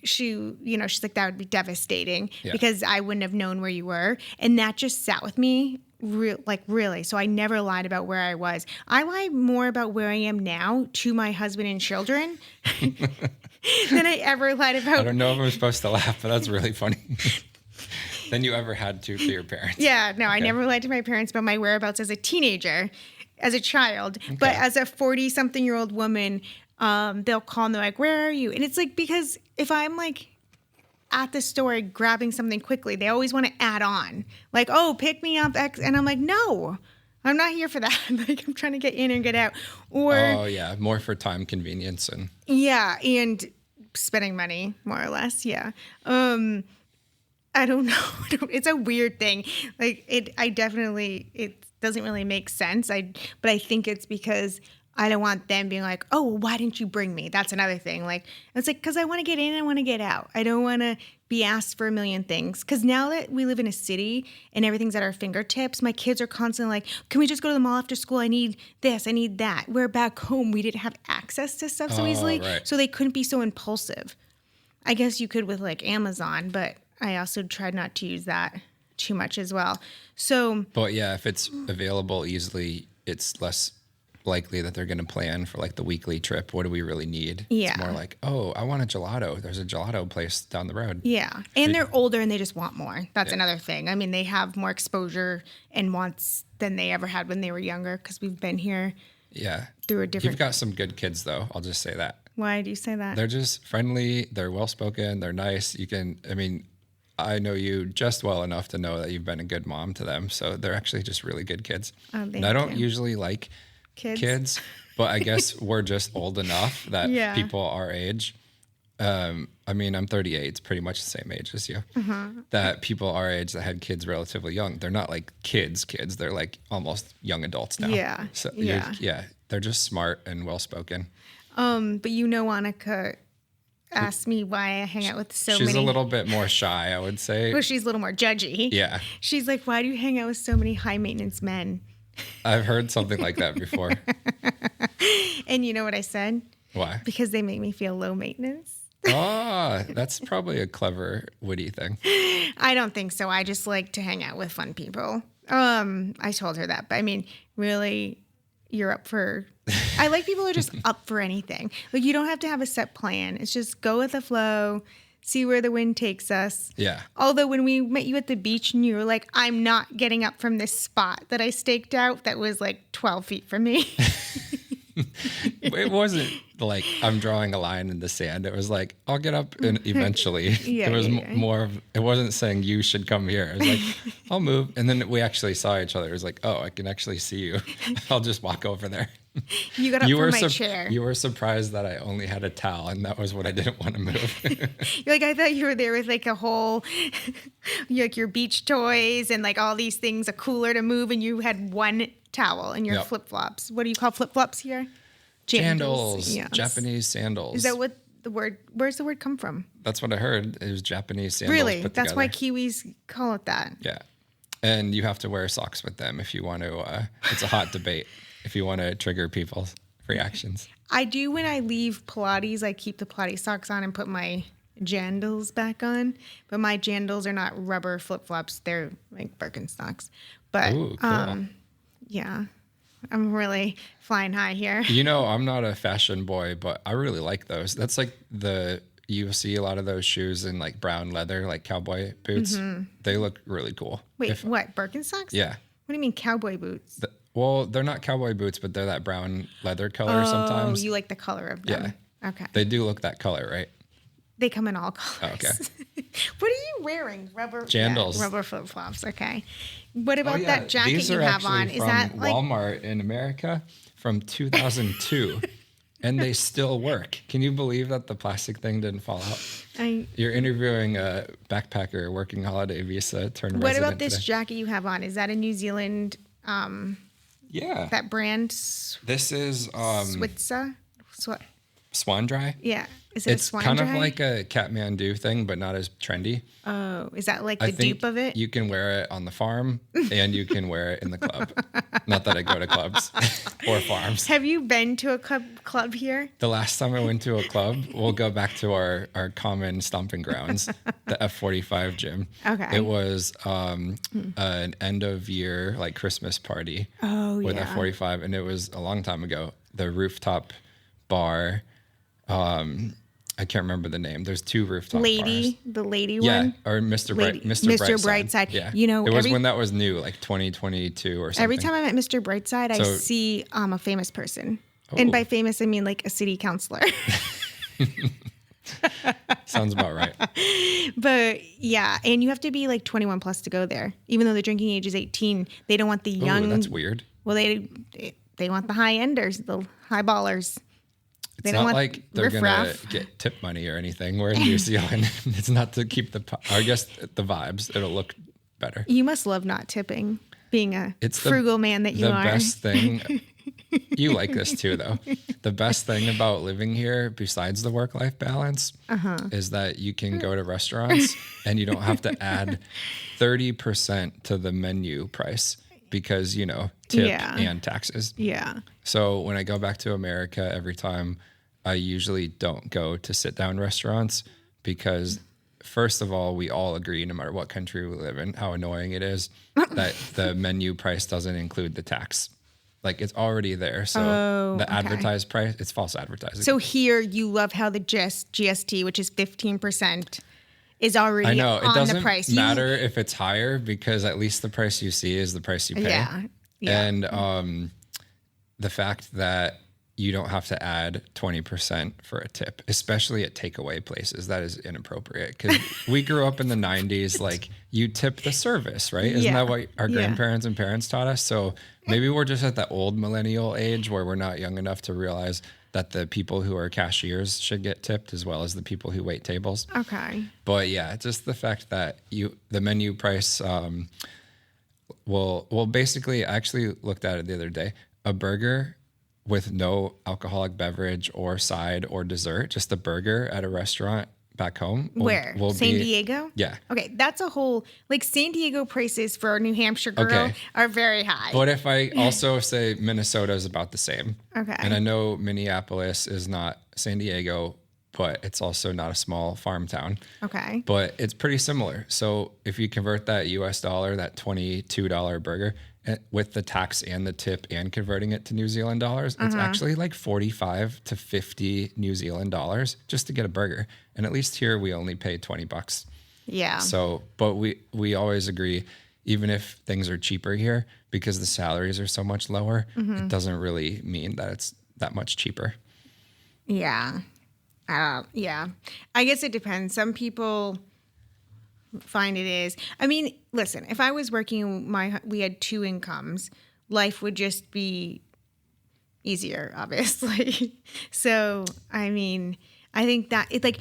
She's like, that would be devastating because I wouldn't have known where you were. And that just sat with me really. So I never lied about where I was. I lie more about where I am now to my husband and children than I ever lied about. I don't know if I'm supposed to laugh, but that's really funny. Than you ever had to your parents. Yeah, no, okay. I never lied to my parents about my whereabouts as a teenager, as a child. Okay. But as a 40-something-year-old woman, they'll call and they're like, where are you? And it's like, because if I'm like at the store grabbing something quickly, they always want to add on. Like, oh, pick me up. And I'm like, no, I'm not here for that. Like, I'm trying to get in and get out. Or, oh, yeah, more for time convenience. Yeah, and spending money, more or less, yeah. I don't know. It's a weird thing. Like, it doesn't really make sense. But I think it's because I don't want them being like, oh, well, why didn't you bring me? That's another thing. Like, it's like, because I want to get in and I want to get out. I don't want to be asked for a million things. Because now that we live in a city and everything's at our fingertips, my kids are constantly like, can we just go to the mall after school? I need this. I need that. Where back home, we didn't have access to stuff so easily. Right. So they couldn't be so impulsive. I guess you could with like Amazon, but I also tried not to use that too much as well. So, but yeah, if it's available easily, it's less likely that they're going to plan for like the weekly trip. What do we really need? Yeah. It's more like, oh, I want a gelato. There's a gelato place down the road. Yeah. And they're older and they just want more. That's another thing. I mean, they have more exposure and wants than they ever had when they were younger because we've been here. Yeah. Through a different. You've got some good kids though. I'll just say that. Why do you say that? They're just friendly. They're well-spoken. They're nice. I know you just well enough to know that you've been a good mom to them. So they're actually just really good kids. Oh, and I don't usually like kids, but I guess we're just old enough that people our age, I'm 38. It's pretty much the same age as you. That people our age that had kids relatively young, they're not like kids. They're like almost young adults now. Yeah. So they're just smart and well-spoken. But Annika asked me why I hang out with so many. She's a little bit more shy, I would say. Well, she's a little more judgy. Yeah. She's like, why do you hang out with so many high-maintenance men? I've heard something like that before. And you know what I said? Why? Because they make me feel low maintenance. Oh, that's probably a clever, witty thing. I don't think so. I just like to hang out with fun people. I told her that. But really, you're up for... I like people who are just up for anything. Like, you don't have to have a set plan. It's just go with the flow, see where the wind takes us. Yeah. Although when we met you at the beach and you were like, I'm not getting up from this spot that I staked out that was like 12 feet from me. It wasn't like I'm drawing a line in the sand. It was like, I'll get up and eventually. It was more of, it wasn't saying you should come here. It was like, I'll move. And then we actually saw each other. It was like, oh, I can actually see you. I'll just walk over there. You got up from my chair. You were surprised that I only had a towel, and that was what I didn't want to move. You're like, I thought you were there with like a whole, like your beach toys and like all these things, a cooler to move, and you had one towel and your flip-flops. What do you call flip-flops here? Jandals. Yes. Japanese sandals. Is that what the word, where's the word come from? That's what I heard. It was Japanese sandals. Really? Put That's together. why Kiwis call it that. Yeah. And you have to wear socks with them if you want to, it's a hot debate. If you want to trigger people's reactions. I do when I leave Pilates, I keep the Pilates socks on and put my jandals back on. But my jandals are not rubber flip-flops. They're like Birkenstocks. But ooh, cool. Yeah, I'm really flying high here. You know, I'm not a fashion boy, but I really like those. That's like you see a lot of those shoes in like brown leather, like cowboy boots. Mm-hmm. They look really cool. Wait, what? Birkenstocks? Yeah. What do you mean cowboy boots? Well, they're not cowboy boots, but they're that brown leather color sometimes. Oh, you like the color of them. Yeah. Okay. They do look that color, right? They come in all colors. Okay. What are you wearing? Rubber Jandals. Yeah, rubber flip flops. Okay. What about yeah, that jacket these you are have actually on? Is from that like Walmart in America from 2002, and they still work. Can you believe that the plastic thing didn't fall out? You're interviewing a backpacker working holiday visa turned What resident about this today. jacket you have on? Is that a New Zealand Yeah. that brand This is Switzer? Swan Dry. Yeah. Is it It's a swan kind dry? of like a Kathmandu thing, but not as trendy. Oh, is that like I the think dupe of it? you can wear it on the farm and you can wear it in the club. Not that I go to clubs or farms. Have you been to a club here? The last time I went to a club, we'll go back to our common stomping grounds, the F45 gym. Okay. It was an end of year, like Christmas party with yeah. F45. And it was a long time ago. The rooftop bar, I can't remember the name. There's two rooftop bars. The lady Yeah, one? or Mr. Lady- Mr. Brightside. Brightside. Yeah, You know, it was every- when that was new, like 2022 or something. Every time I'm at Mr. Brightside, I So- see a famous person. And Oh. by famous, I mean like a city councilor. Sounds about right. But yeah, and you have to be like 21 plus to go there. Even though the drinking age is 18, they don't want the young. Ooh, that's weird. Well, they want the high enders, the high ballers. It's not like they're gonna riffraff. get tip money or anything. We're in New Zealand. It's not to keep I guess the vibes. It'll look better. You must love not tipping, being a It's frugal man that you the are. best thing. You like this too, though. The best thing about living here, besides the work-life balance, is that you can go to restaurants and you don't have to add 30% to the menu price because, tip Yeah. and taxes. Yeah. So when I go back to America, every time I usually don't go to sit-down restaurants because, first of all, we all agree, no matter what country we live in, how annoying it is that the menu price doesn't include the tax. Like it's already there. So the advertised price, it's false advertising. So here you love how the GST, which is 15%, is already I know it on doesn't the price. matter if it's higher because at least the price you see is the price you pay. Yeah. And the fact that you don't have to add 20% for a tip, especially at takeaway places, that is inappropriate. Because we grew up in the 90s, like you tip the service, right? Isn't that what our grandparents and parents taught us? So maybe we're just at the old millennial age where we're not young enough to realize that the people who are cashiers should get tipped as well as the people who wait tables. Okay. But yeah, just the fact that the menu price will basically, I actually looked at it the other day, a burger with no alcoholic beverage or side or dessert, just a burger at a restaurant back home. Where? San Diego? Yeah. Okay, that's a whole, like San Diego prices for a New Hampshire girl are very high. But if I also say Minnesota is about the same. Okay. And I know Minneapolis is not San Diego, but it's also not a small farm town. Okay. But it's pretty similar. So if you convert that US dollar, that $22 burger, with the tax and the tip and converting it to New Zealand dollars, it's actually like 45 to 50 New Zealand dollars just to get a burger. And at least here we only pay $20. Yeah. So, but we always agree, even if things are cheaper here, because the salaries are so much lower, it doesn't really mean that it's that much cheaper. Yeah. Yeah. I guess it depends. Some people find it is. I mean, listen, if I was working, we had two incomes, life would just be easier, obviously. So, I mean, I think that it's like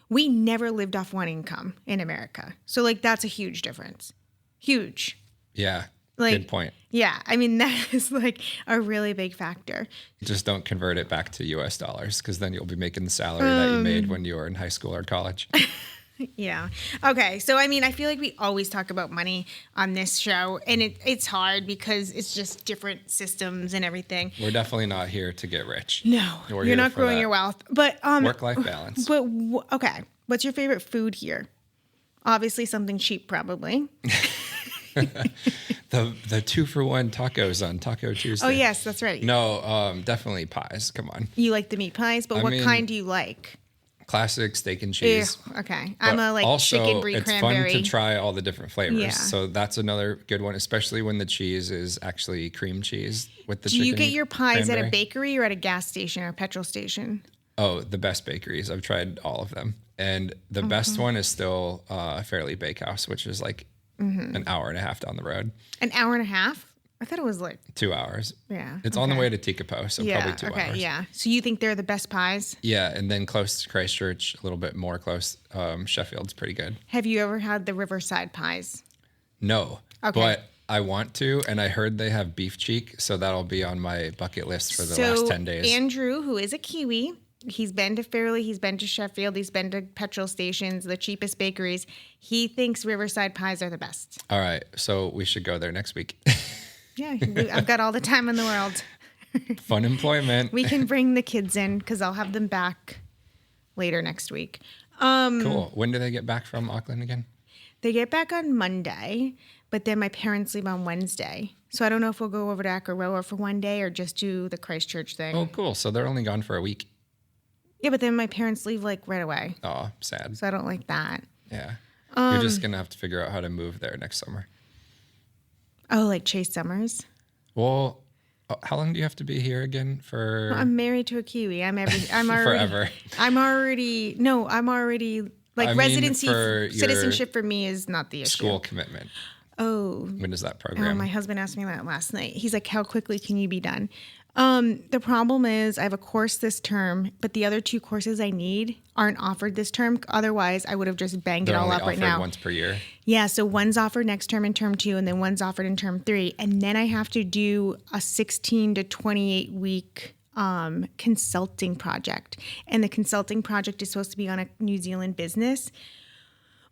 we never lived off one income in America. So like that's a huge difference. Huge. Yeah. Like, good point. Yeah. I mean, that is like a really big factor. Just don't convert it back to US dollars because then you'll be making the salary that you made when you were in high school or college. Yeah. Okay. So, I mean, I feel like we always talk about money on this show, and it's hard because it's just different systems and everything. We're definitely not here to get rich. No, We're you're here not for growing that your wealth. But work-life balance. But okay, what's your favorite food here? Obviously, something cheap, probably. The 2-for-1 tacos on Taco Tuesday. Oh yes, that's right. No, definitely pies. Come on. You like the meat pies, but what kind do you like? Classic steak and cheese. Ew, okay, I'm a like also, chicken brie it's cranberry. fun to try all the different flavors. Yeah. So that's another good one, especially when the cheese is actually cream cheese with the Do chicken. you get your pies at a cranberry. bakery or at a gas station or a petrol station? Oh, the best bakeries. I've tried all of them. And the best one is still Fairleigh Bakehouse, which is like an hour and a half down the road. An hour and a half? I thought it was like 2 hours. Yeah. It's on the way to Tekapo, so probably 2 hours. Yeah. So you think they're the best pies? Yeah, and then close to Christchurch, a little bit more close. Sheffield's pretty good. Have you ever had the Riverside pies? No, Okay. but I want to, and I heard they have beef cheek, so that'll be on my bucket list for the last 10 days. Andrew, who is a Kiwi, he's been to Fairleigh, he's been to Sheffield, he's been to petrol stations, the cheapest bakeries. He thinks Riverside pies are the best. All right, so we should go there next week. Yeah, I've got all the time in the world. Fun employment. We can bring the kids in because I'll have them back later next week. Cool. When do they get back from Auckland again? They get back on Monday, but then my parents leave on Wednesday. So I don't know if we'll go over to Akaroa for one day or just do the Christchurch thing. Oh, cool. So they're only gone for a week. Yeah, but then my parents leave like right away. Oh, sad. So I don't like that. Yeah. You're just going to have to figure out how to move there next summer. Oh, like Chase Summers? Well, how long do you have to be here again for? Well, I'm married to a Kiwi. I'm already Forever. I'm already like I mean, residency for your citizenship for me is not the issue. School commitment. Oh. When is that program? My husband asked me that last night. He's like, how quickly can you be done? The problem is I have a course this term, but the other 2 courses I need aren't offered this term. Otherwise, I would have just banged it all up right now. They're only offered once per year. Yeah, so one's offered next term in term 2, and then one's offered in term 3. And then I have to do a 16 to 28 week consulting project. And the consulting project is supposed to be on a New Zealand business.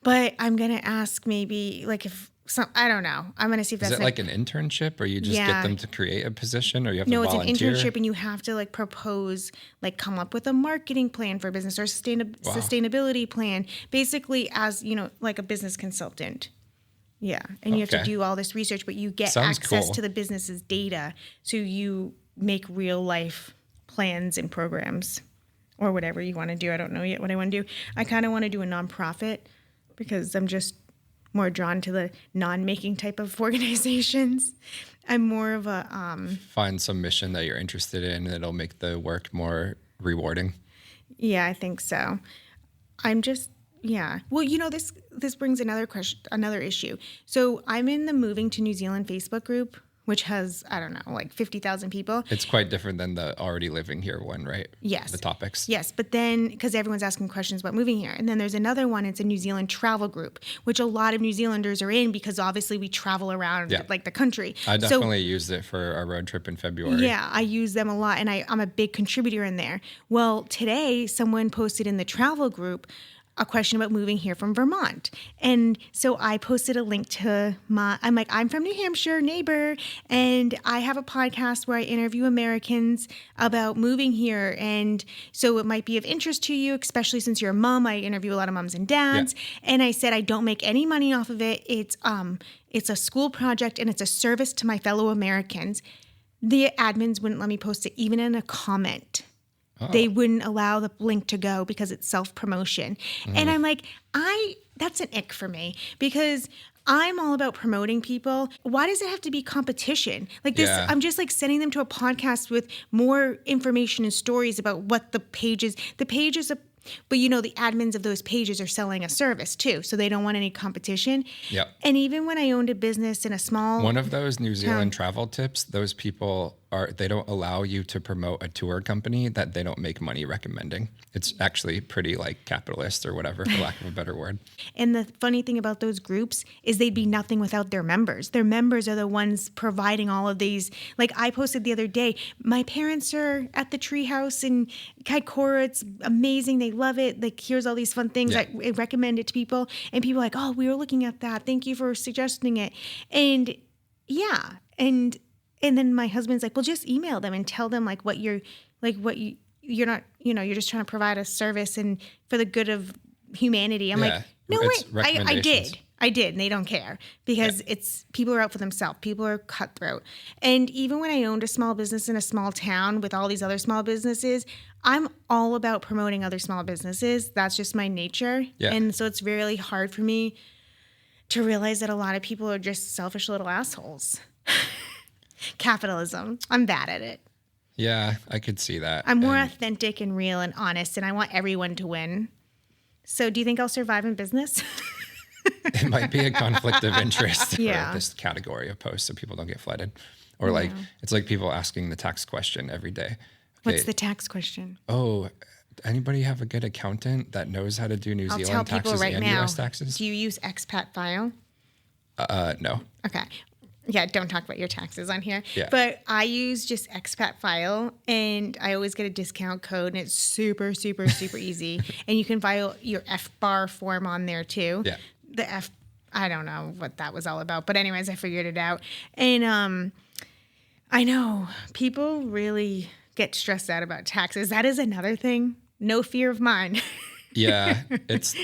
But I'm going to ask maybe like if I don't know. I'm going to see if that's like an internship, or you just get them to create a position, or you have to volunteer? No, it's an internship, and you have to like propose, like come up with a marketing plan for a business or sustainability plan, basically as, like a business consultant. Yeah. And you have to do all this research, but you get access to the business's data. So you make real life plans and programs or whatever you want to do. I don't know yet what I want to do. I kind of want to do a nonprofit because I'm just more drawn to the non-making type of organizations. I'm more of a... Find some mission that you're interested in that'll make the work more rewarding. Yeah, I think so. I'm just... Yeah. Well, this brings another issue. So I'm in the Moving to New Zealand Facebook group, which has, I don't know, like 50,000 people. It's quite different than the already living here one, right? Yes. The topics. Yes, but then, because everyone's asking questions about moving here. And then there's another one, it's a New Zealand travel group, which a lot of New Zealanders are in because obviously we travel around like the country. I definitely used it for our road trip in February. Yeah, I use them a lot, and I'm a big contributor in there. Well, today, someone posted in the travel group a question about moving here from Vermont. And so I posted a link to I'm from New Hampshire, neighbor, and I have a podcast where I interview Americans about moving here. And so it might be of interest to you, especially since you're a mom. I interview a lot of moms and dads. Yeah. And I said, I don't make any money off of it. It's a school project and it's a service to my fellow Americans. The admins wouldn't let me post it even in a comment. They wouldn't allow the link to go because it's self-promotion. And I'm like, that's an ick for me because I'm all about promoting people. Why does it have to be competition? Like this, I'm just like sending them to a podcast with more information and stories about what the page is. The page is but the admins of those pages are selling a service too, so they don't want any competition. Yep. And even when I owned a business in a small one of those New Zealand travel tips, those people they don't allow you to promote a tour company that they don't make money recommending. It's actually pretty like capitalist or whatever, for lack of a better word. And the funny thing about those groups is they'd be nothing without their members. Their members are the ones providing all of these. Like I posted the other day, my parents are at the treehouse in Kaikoura. It's amazing. They love it. Like here's all these fun things. I recommend it to people. And people are like, oh, we were looking at that. Thank you for suggesting it. And yeah. And then my husband's like, well, just email them and tell them you're not, you're just trying to provide a service and for the good of humanity. I'm like, no, wait, I did. And they don't care because it's people are out for themselves. People are cutthroat. And even when I owned a small business in a small town with all these other small businesses, I'm all about promoting other small businesses. That's just my nature. Yeah. And so it's really hard for me to realize that a lot of people are just selfish little assholes. Capitalism. I'm bad at it. Yeah, I could see that. I'm more authentic and real and honest, and I want everyone to win. So do you think I'll survive in business? It might be a conflict of interest Yeah. for this category of posts so people don't get flooded. Or like, it's like people asking the tax question every day. What's the tax question? Oh, anybody have a good accountant that knows how to do New I'll tell Zealand people taxes right and now. US taxes? Do you use expat file? No. Okay. Yeah, don't talk about your taxes on here. Yeah. But I use just expat file, and I always get a discount code, and it's super, super, super easy. And you can file your FBAR form on there too. Yeah. I don't know what that was all about, but anyways, I figured it out. And I know people really get stressed out about taxes. That is another thing. No fear of mine. Yeah, it's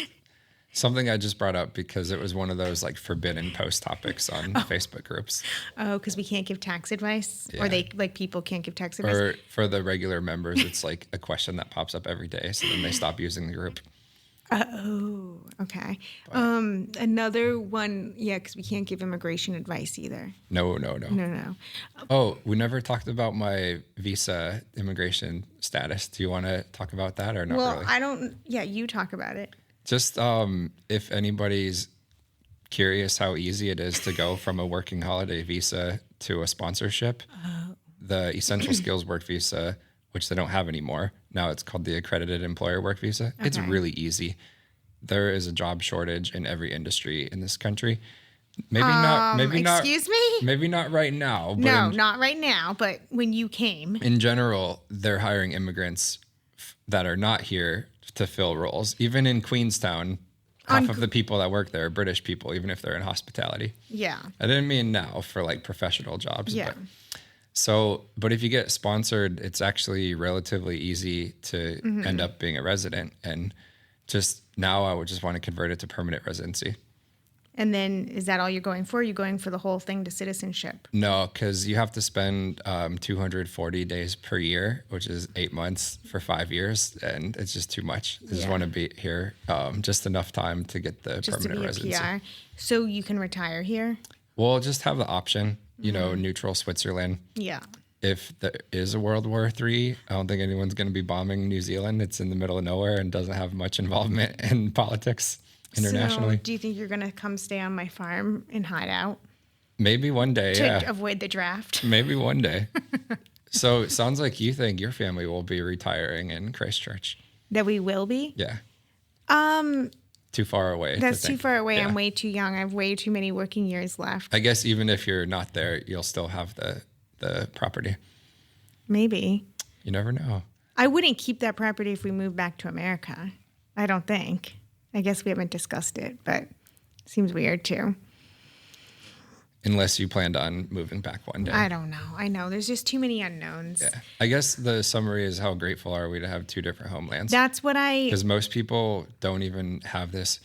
something I just brought up because it was one of those like forbidden post topics on Facebook groups. Oh, because we can't give tax advice, Yeah. or people can't give tax advice. Or for the regular members, it's like a question that pops up every day, so then they stop using the group. Oh, okay. Another one, yeah, because we can't give immigration advice either. No. No. Oh, we never talked about my visa immigration status. Do you want to talk about that or not Well, really? I don't. Yeah, you talk about it. Just if anybody's curious how easy it is to go from a working holiday visa to a sponsorship, the essential skills work visa, which they don't have anymore. Now it's called the accredited employer work visa. Okay. It's really easy. There is a job shortage in every industry in this country. Maybe not. Excuse me? Maybe not right now. But No, not right now. But when you came, in general, they're hiring immigrants that are not here to fill roles. Even in Queenstown, half of the people that work there are British people, even if they're in hospitality. yeah, I didn't mean now for like professional jobs. Yeah. But if you get sponsored, it's actually relatively easy to end up being a resident. And just now I would just want to convert it to permanent residency. and then is that all you're going for? You're going for the whole thing to citizenship? No, because you have to spend 240 days per year, which is 8 months for 5 years. And it's just too much. I just want to be here just enough time to get the Just to permanent be residency. a PR, so you can retire here. We'll just have the option, neutral Switzerland. Yeah. If there is a World War III, I don't think anyone's going to be bombing New Zealand. It's in the middle of nowhere and doesn't have much involvement in politics internationally. So, do you think you're gonna come stay on my farm and hide out Maybe one day, to avoid the draft? Maybe one day. So it sounds like you think your family will be retiring in Christchurch. That we will be? Yeah. Too far away. That's to too think. far away. Yeah. I'm way too young. I have way too many working years left. I guess even if you're not there, you'll still have the property. Maybe. You never know. I wouldn't keep that property if we moved back to America. I don't think. I guess we haven't discussed it, but it seems weird too. Unless you planned on moving back one day. I don't know. I know. There's just too many unknowns. Yeah. I guess the summary is how grateful are we to have two different homelands. That's what Because most people don't even have this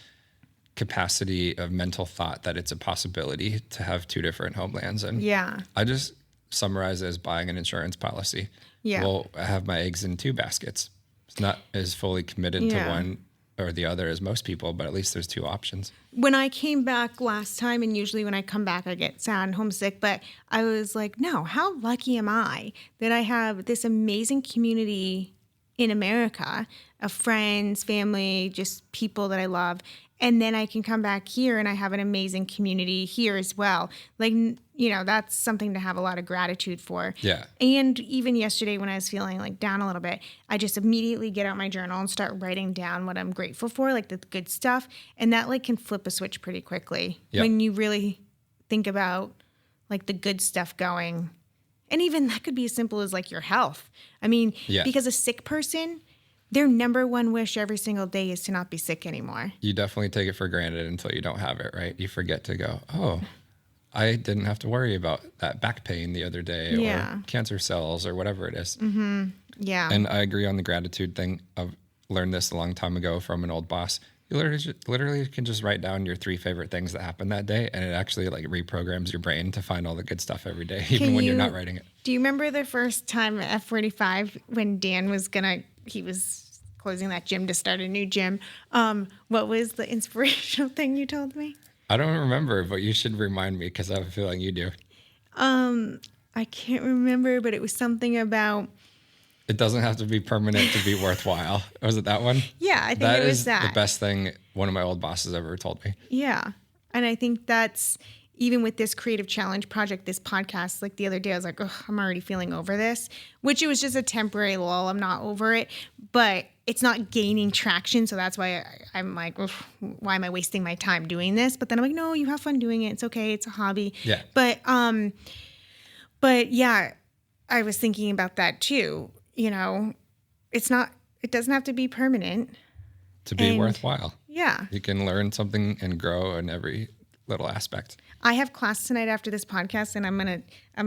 capacity of mental thought that it's a possibility to have two different homelands. And yeah. I just summarize it as buying an insurance policy. Yeah. Well, I have my eggs in two baskets. It's not as fully committed to Yeah. one or the other as most people, but at least there's two options. When I came back last time, and usually when I come back, I get sad and homesick, but I was like, no, how lucky am I that I have this amazing community in America of friends, family, just people that I love. And then I can come back here and I have an amazing community here as well. Like, that's something to have a lot of gratitude for. Yeah. And even yesterday when I was feeling like down a little bit, I just immediately get out my journal and start writing down what I'm grateful for, like the good stuff. And that like can flip a switch pretty quickly when you really think about like the good stuff going. And even that could be as simple as like your health. I mean, because a sick person, their number one wish every single day is to not be sick anymore. You definitely take it for granted until you don't have it, right? You forget to go, oh, I didn't have to worry about that back pain the other day or cancer cells or whatever it is. Mm-hmm. Yeah. And I agree on the gratitude thing. I've learned this a long time ago from an old boss. You literally can just write down your 3 favorite things that happened that day, and it actually like reprograms your brain to find all the good stuff every day, even when you're not writing it. Do you remember the first time at F45 when Dan was he was closing that gym to start a new gym? What was the inspirational thing you told me? I don't remember, but you should remind me because I have a feeling you do. I can't remember, but it was something about It doesn't have to be permanent to be worthwhile. Was it that one? Yeah, I think That it was is that. the best thing one of my old bosses ever told me. Yeah. And I think that's even with this creative challenge project, this podcast, like the other day, I was like, oh, I'm already feeling over this, which it was just a temporary lull. I'm not over it, but it's not gaining traction. So that's why I'm like, why am I wasting my time doing this? But then I'm like, no, you have fun doing it. It's okay. It's a hobby. Yeah. But yeah, I was thinking about that too. You know, it doesn't have to be permanent. To be worthwhile. Yeah. You can learn something and grow in every little aspect. I have class tonight after this podcast, and I'm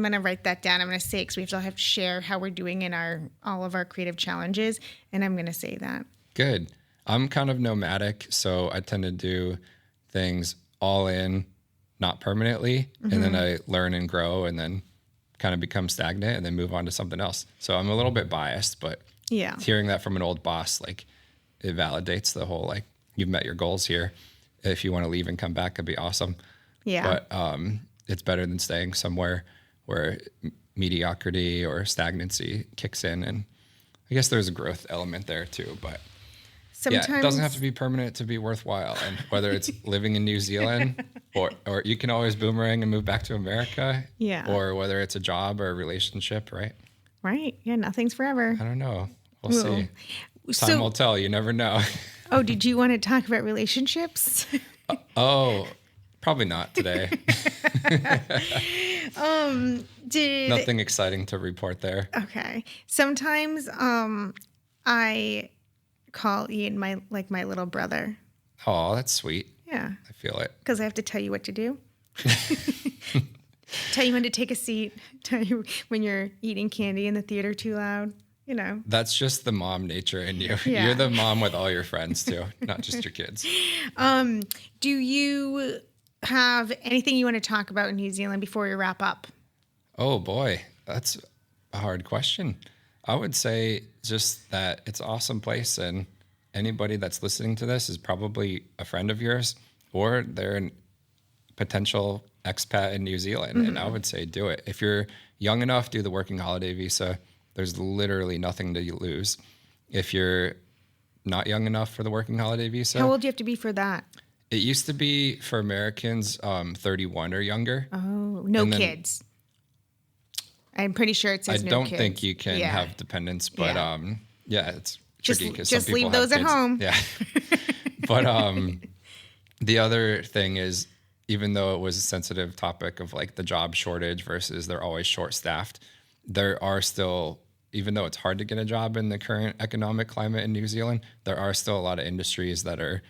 gonna write that down. I'm gonna say, because we have to share how we're doing in all of our creative challenges, and I'm gonna say that. Good. I'm kind of nomadic, so I tend to do things all in, not permanently, and then I learn and grow, and then kind of become stagnant, and then move on to something else. So I'm a little bit biased, but Yeah. hearing that from an old boss, like, it validates the whole, like, you've met your goals here. If you want to leave and come back, it'd be awesome. Yeah. But it's better than staying somewhere where mediocrity or stagnancy kicks in. And I guess there's a growth element there too. But Sometimes yeah, it doesn't have to be permanent to be worthwhile. And whether it's living in New Zealand or you can always boomerang and move back to America. Yeah. Or whether it's a job or a relationship, right? Right. Yeah. Nothing's forever. I don't know. We'll see. Time So, will tell. You never know. oh, did you want to talk about relationships? Oh, probably not today. Nothing exciting to report there. Okay. Sometimes I call Ian my little brother. Oh, that's sweet. Yeah. I feel it. Because I have to tell you what to do. Tell you when to take a seat. Tell you when you're eating candy in the theater too loud. You know. That's just the mom nature in you. Yeah. You're the mom with all your friends too, not just your kids. Do you have anything you want to talk about in New Zealand before we wrap up? Oh boy, that's a hard question. I would say just that it's an awesome place, and anybody that's listening to this is probably a friend of yours, or they're a potential expat in New Zealand. And I would say do it. If you're young enough, do the working holiday visa. There's literally nothing to lose. If you're not young enough for the working holiday visa. How old do you have to be for that? It used to be for Americans 31 or younger. Oh, no kids. I'm pretty sure it says I no don't kids. think you can have dependents, but Yeah. it's tricky because some just people leave have those at kids. home. Yeah. But the other thing is, even though it was a sensitive topic of like the job shortage versus they're always short staffed, there are still, even though it's hard to get a job in the current economic climate in New Zealand, there are still a lot of industries that are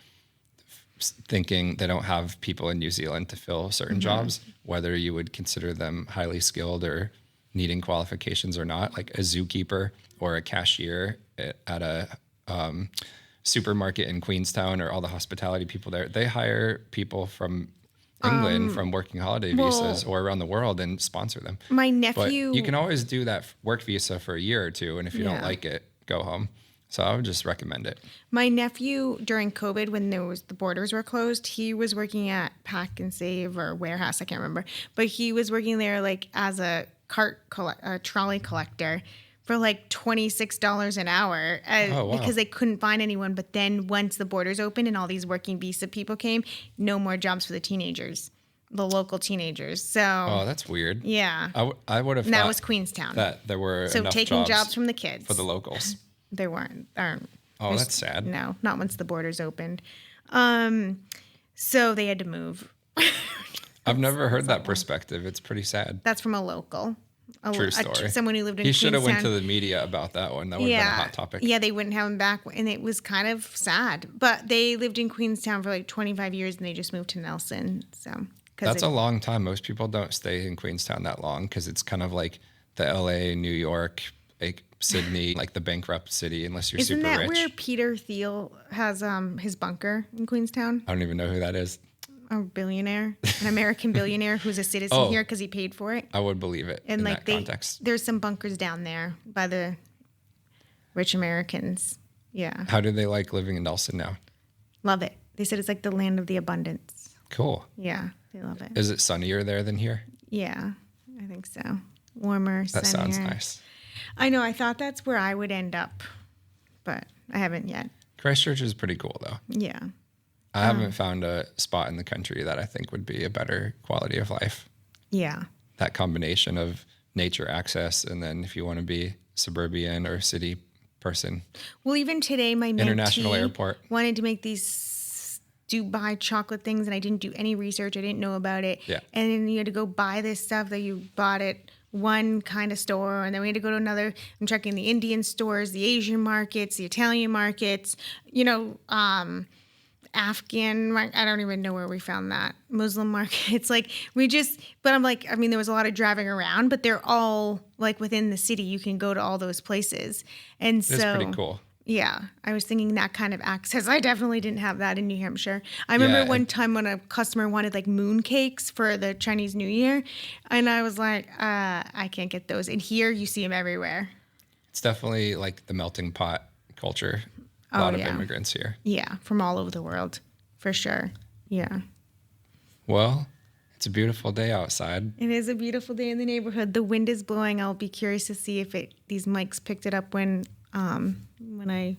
thinking they don't have people in New Zealand to fill certain jobs, whether you would consider them highly skilled or needing qualifications or not, like a zookeeper or a cashier at a supermarket in Queenstown, or all the hospitality people there. They hire people from England from working holiday visas or around the world and sponsor them. My But nephew. you can always do that work visa for a year or two, and if you don't like it, go home. So I would just recommend it. My nephew, during COVID, when the borders were closed, he was working at Pack and Save or Warehouse, I can't remember, but he was working there like as a trolley collector for like $26 an hour because they couldn't find anyone. But then once the borders opened and all these working visa people came, no more jobs for the teenagers, the local teenagers. So that's weird. Yeah, I would have and that thought was Queenstown. that there were So enough taking jobs from the kids for the locals. They weren't. Oh, that's sad. No, not once the borders opened. So they had to move. I've never heard that perspective. It's pretty sad. That's from a local. True story. Someone who lived in He should have went to Queenstown. the media about that one. That would have been a hot topic. Yeah, they wouldn't have him back. And it was kind of sad. But they lived in Queenstown for like 25 years and they just moved to Nelson. So That's a long time. Most people don't stay in Queenstown that long because it's kind of like the LA, New York, like Sydney, like the bankrupt city, unless you're Isn't super that rich. where Peter Thiel has his bunker in Queenstown? I don't even know who that is. A billionaire, an American billionaire who's a citizen here because he paid for it. I would believe it And in like that context. there's some bunkers down there by the rich Americans. Yeah. How do they like living in Nelson now? Love it. They said it's like the land of the abundance. Cool. Yeah, they love it. Is it sunnier there than here? Yeah, I think so. Warmer, That sunnier. sounds nice. I know. I thought that's where I would end up, but I haven't yet. Christchurch is pretty cool, though. Yeah. I haven't found a spot in the country that I think would be a better quality of life. Yeah. That combination of nature access, and then if you want to be suburban or city person. Well, even today, my International mentee airport. wanted to make these Dubai chocolate things, and I didn't do any research. I didn't know about it. Yeah. And then you had to go buy this stuff that you bought at one kind of store, and then we had to go to another. I'm checking the Indian stores, the Asian markets, the Italian markets, Afghan, I don't even know where we found that. Muslim markets. Like, but I'm like, I mean, there was a lot of driving around, but they're all like within the city. You can go to all those places. And so. That's pretty cool. Yeah, I was thinking that kind of access. I definitely didn't have that in New Hampshire. I remember one time when a customer wanted like moon cakes for the Chinese New Year, and I was like, I can't get those. And here you see them everywhere. It's definitely like the melting pot culture. A lot of immigrants here. Yeah, from all over the world, for sure. Yeah. Well, it's a beautiful day outside. It is a beautiful day in the neighborhood. The wind is blowing. I'll be curious to see if these mics picked it up when I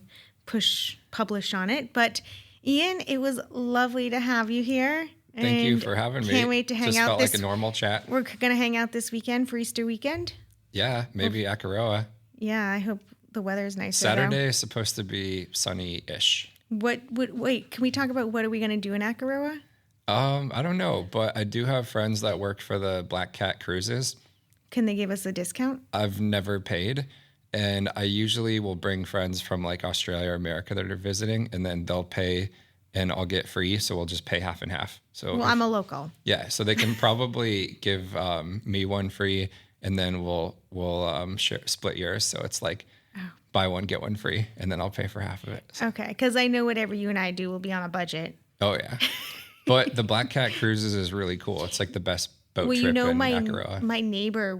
publish on it. But Ian, it was lovely to have you here. Thank you for having me. Can't wait to hang Just out. Felt like a normal chat. We're gonna hang out this weekend for Easter weekend. Yeah, maybe Akaroa. Yeah, I hope the weather is nicer. Saturday is supposed to be sunny-ish. Wait, can we talk about what are we gonna do in Akaroa? I don't know, but I do have friends that work for the Black Cat Cruises. Can they give us a discount? I've never paid. And I usually will bring friends from like Australia or America that are visiting, and then they'll pay and I'll get free. So we'll just pay half and half. So I'm a local. Yeah. So they can probably give me one free, and then we'll split yours. So it's like buy one, get one free, and then I'll pay for half of it. So. Okay. Because I know whatever you and I do will be on a budget. Oh, yeah. But the Black Cat Cruises is really cool. It's like the best boat trip in Akaroa. My neighbor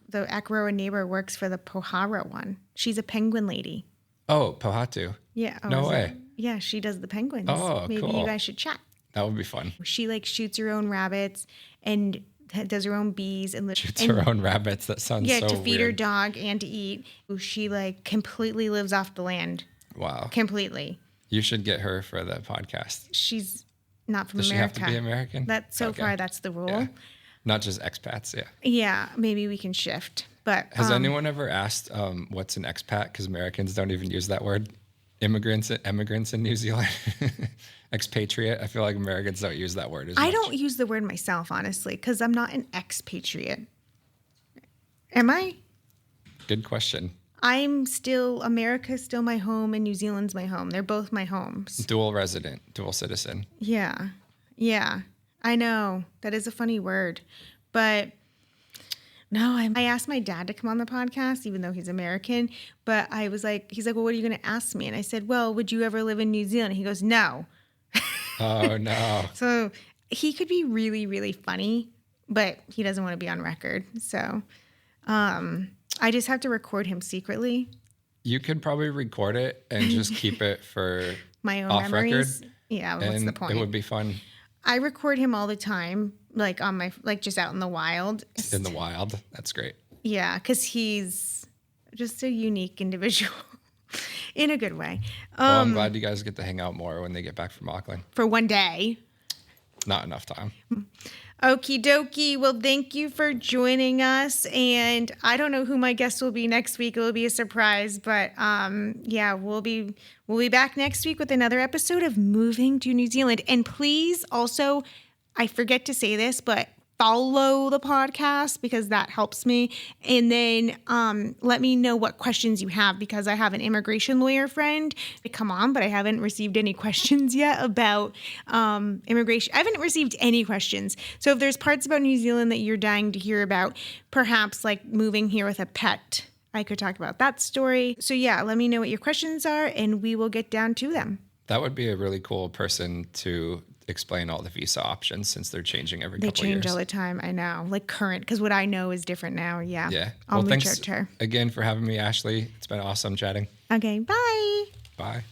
the Akaroa neighbor works for the Pohara one. She's a penguin lady. Oh, Pohatu. Yeah. No way. Yeah, she does the penguins. Oh, Maybe cool. you guys should chat. That would be fun. She like shoots her own rabbits and does her own bees and shoots her own rabbits. That sounds so to feed weird. her dog and to eat. She like completely lives off the land. Wow. Completely. You should get her for the podcast. She's not from Does America. she have to be American? Far that's the rule. Yeah. Not just expats, yeah. Yeah, maybe we can shift. But has anyone ever asked what's an expat? Because Americans don't even use that word. Immigrants in New Zealand. Expatriate. I feel like Americans don't use that word as much. I don't use the word myself, honestly, because I'm not an expatriate. Am I? Good question. America's still my home and New Zealand's my home. They're both my homes. Dual resident, dual citizen. Yeah. Yeah. I know. That is a funny word. But no, I asked my dad to come on the podcast, even though he's American. But I was like, he's like, well, what are you going to ask me? And I said, well, would you ever live in New Zealand? And he goes, no. Oh, no. So he could be really, really funny, but he doesn't want to be on record. So I just have to record him secretly. You could probably record it and just keep it for my own off memories. record. Yeah, what's the point? It would be fun. I record him all the time, like on my, like just out in the wild. In the wild. That's great. Yeah, because he's just a unique individual in a good way. Well, I'm glad you guys get to hang out more when they get back from Auckland. For one day. Not enough time. Okie dokie. Well, thank you for joining us. And I don't know who my guest will be next week. It will be a surprise. But yeah, we'll be back next week with another episode of Moving to New Zealand. And please also, I forget to say this, but follow the podcast because that helps me. And then let me know what questions you have because I have an immigration lawyer friend to come on, but I haven't received any questions yet about immigration. I haven't received any questions. So if there's parts about New Zealand that you're dying to hear about, perhaps like moving here with a pet, I could talk about that story. So yeah, let me know what your questions are and we will get down to them. That would be a really cool person to explain all the visa options since they're changing every couple of years. They change all the time, I know. Like current, because what I know is different now. Yeah. Yeah. I'll reach thanks out to her. Again for having me, Ashley. It's been awesome chatting. Okay, bye. Bye.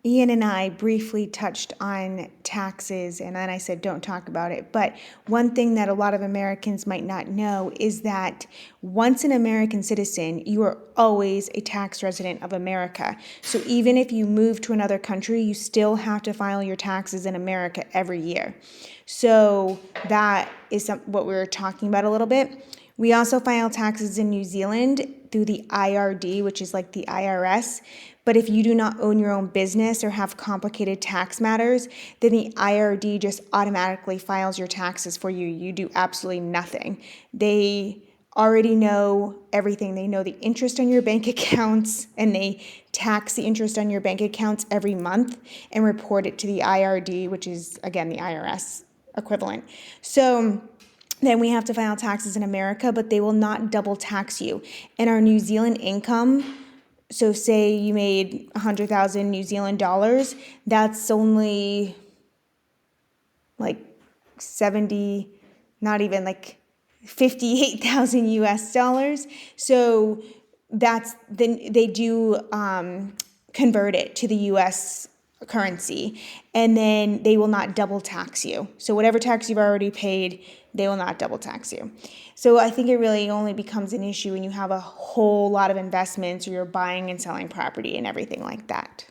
Ian and I briefly touched on taxes, and then I said, don't talk about it. But one thing that a lot of Americans might not know is that once an American citizen, you are always a tax resident of America. So even if you move to another country, you still have to file your taxes in America every year. So that is what we were talking about a little bit. We also file taxes in New Zealand through the IRD, which is like the IRS. But if you do not own your own business or have complicated tax matters, then the IRD just automatically files your taxes for you. You do absolutely nothing. They already know everything. They know the interest on your bank accounts, and they tax the interest on your bank accounts every month and report it to the IRD, which is, again, the IRS equivalent. So then we have to file taxes in America, but they will not double tax you. And our New Zealand income, so say you made 100,000 New Zealand dollars, that's only like 70, not even like 58,000 US dollars. So that's then they do convert it to the US currency, and then they will not double tax you. So whatever tax you've already paid, they will not double tax you. So I think it really only becomes an issue when you have a whole lot of investments or you're buying and selling property and everything like that.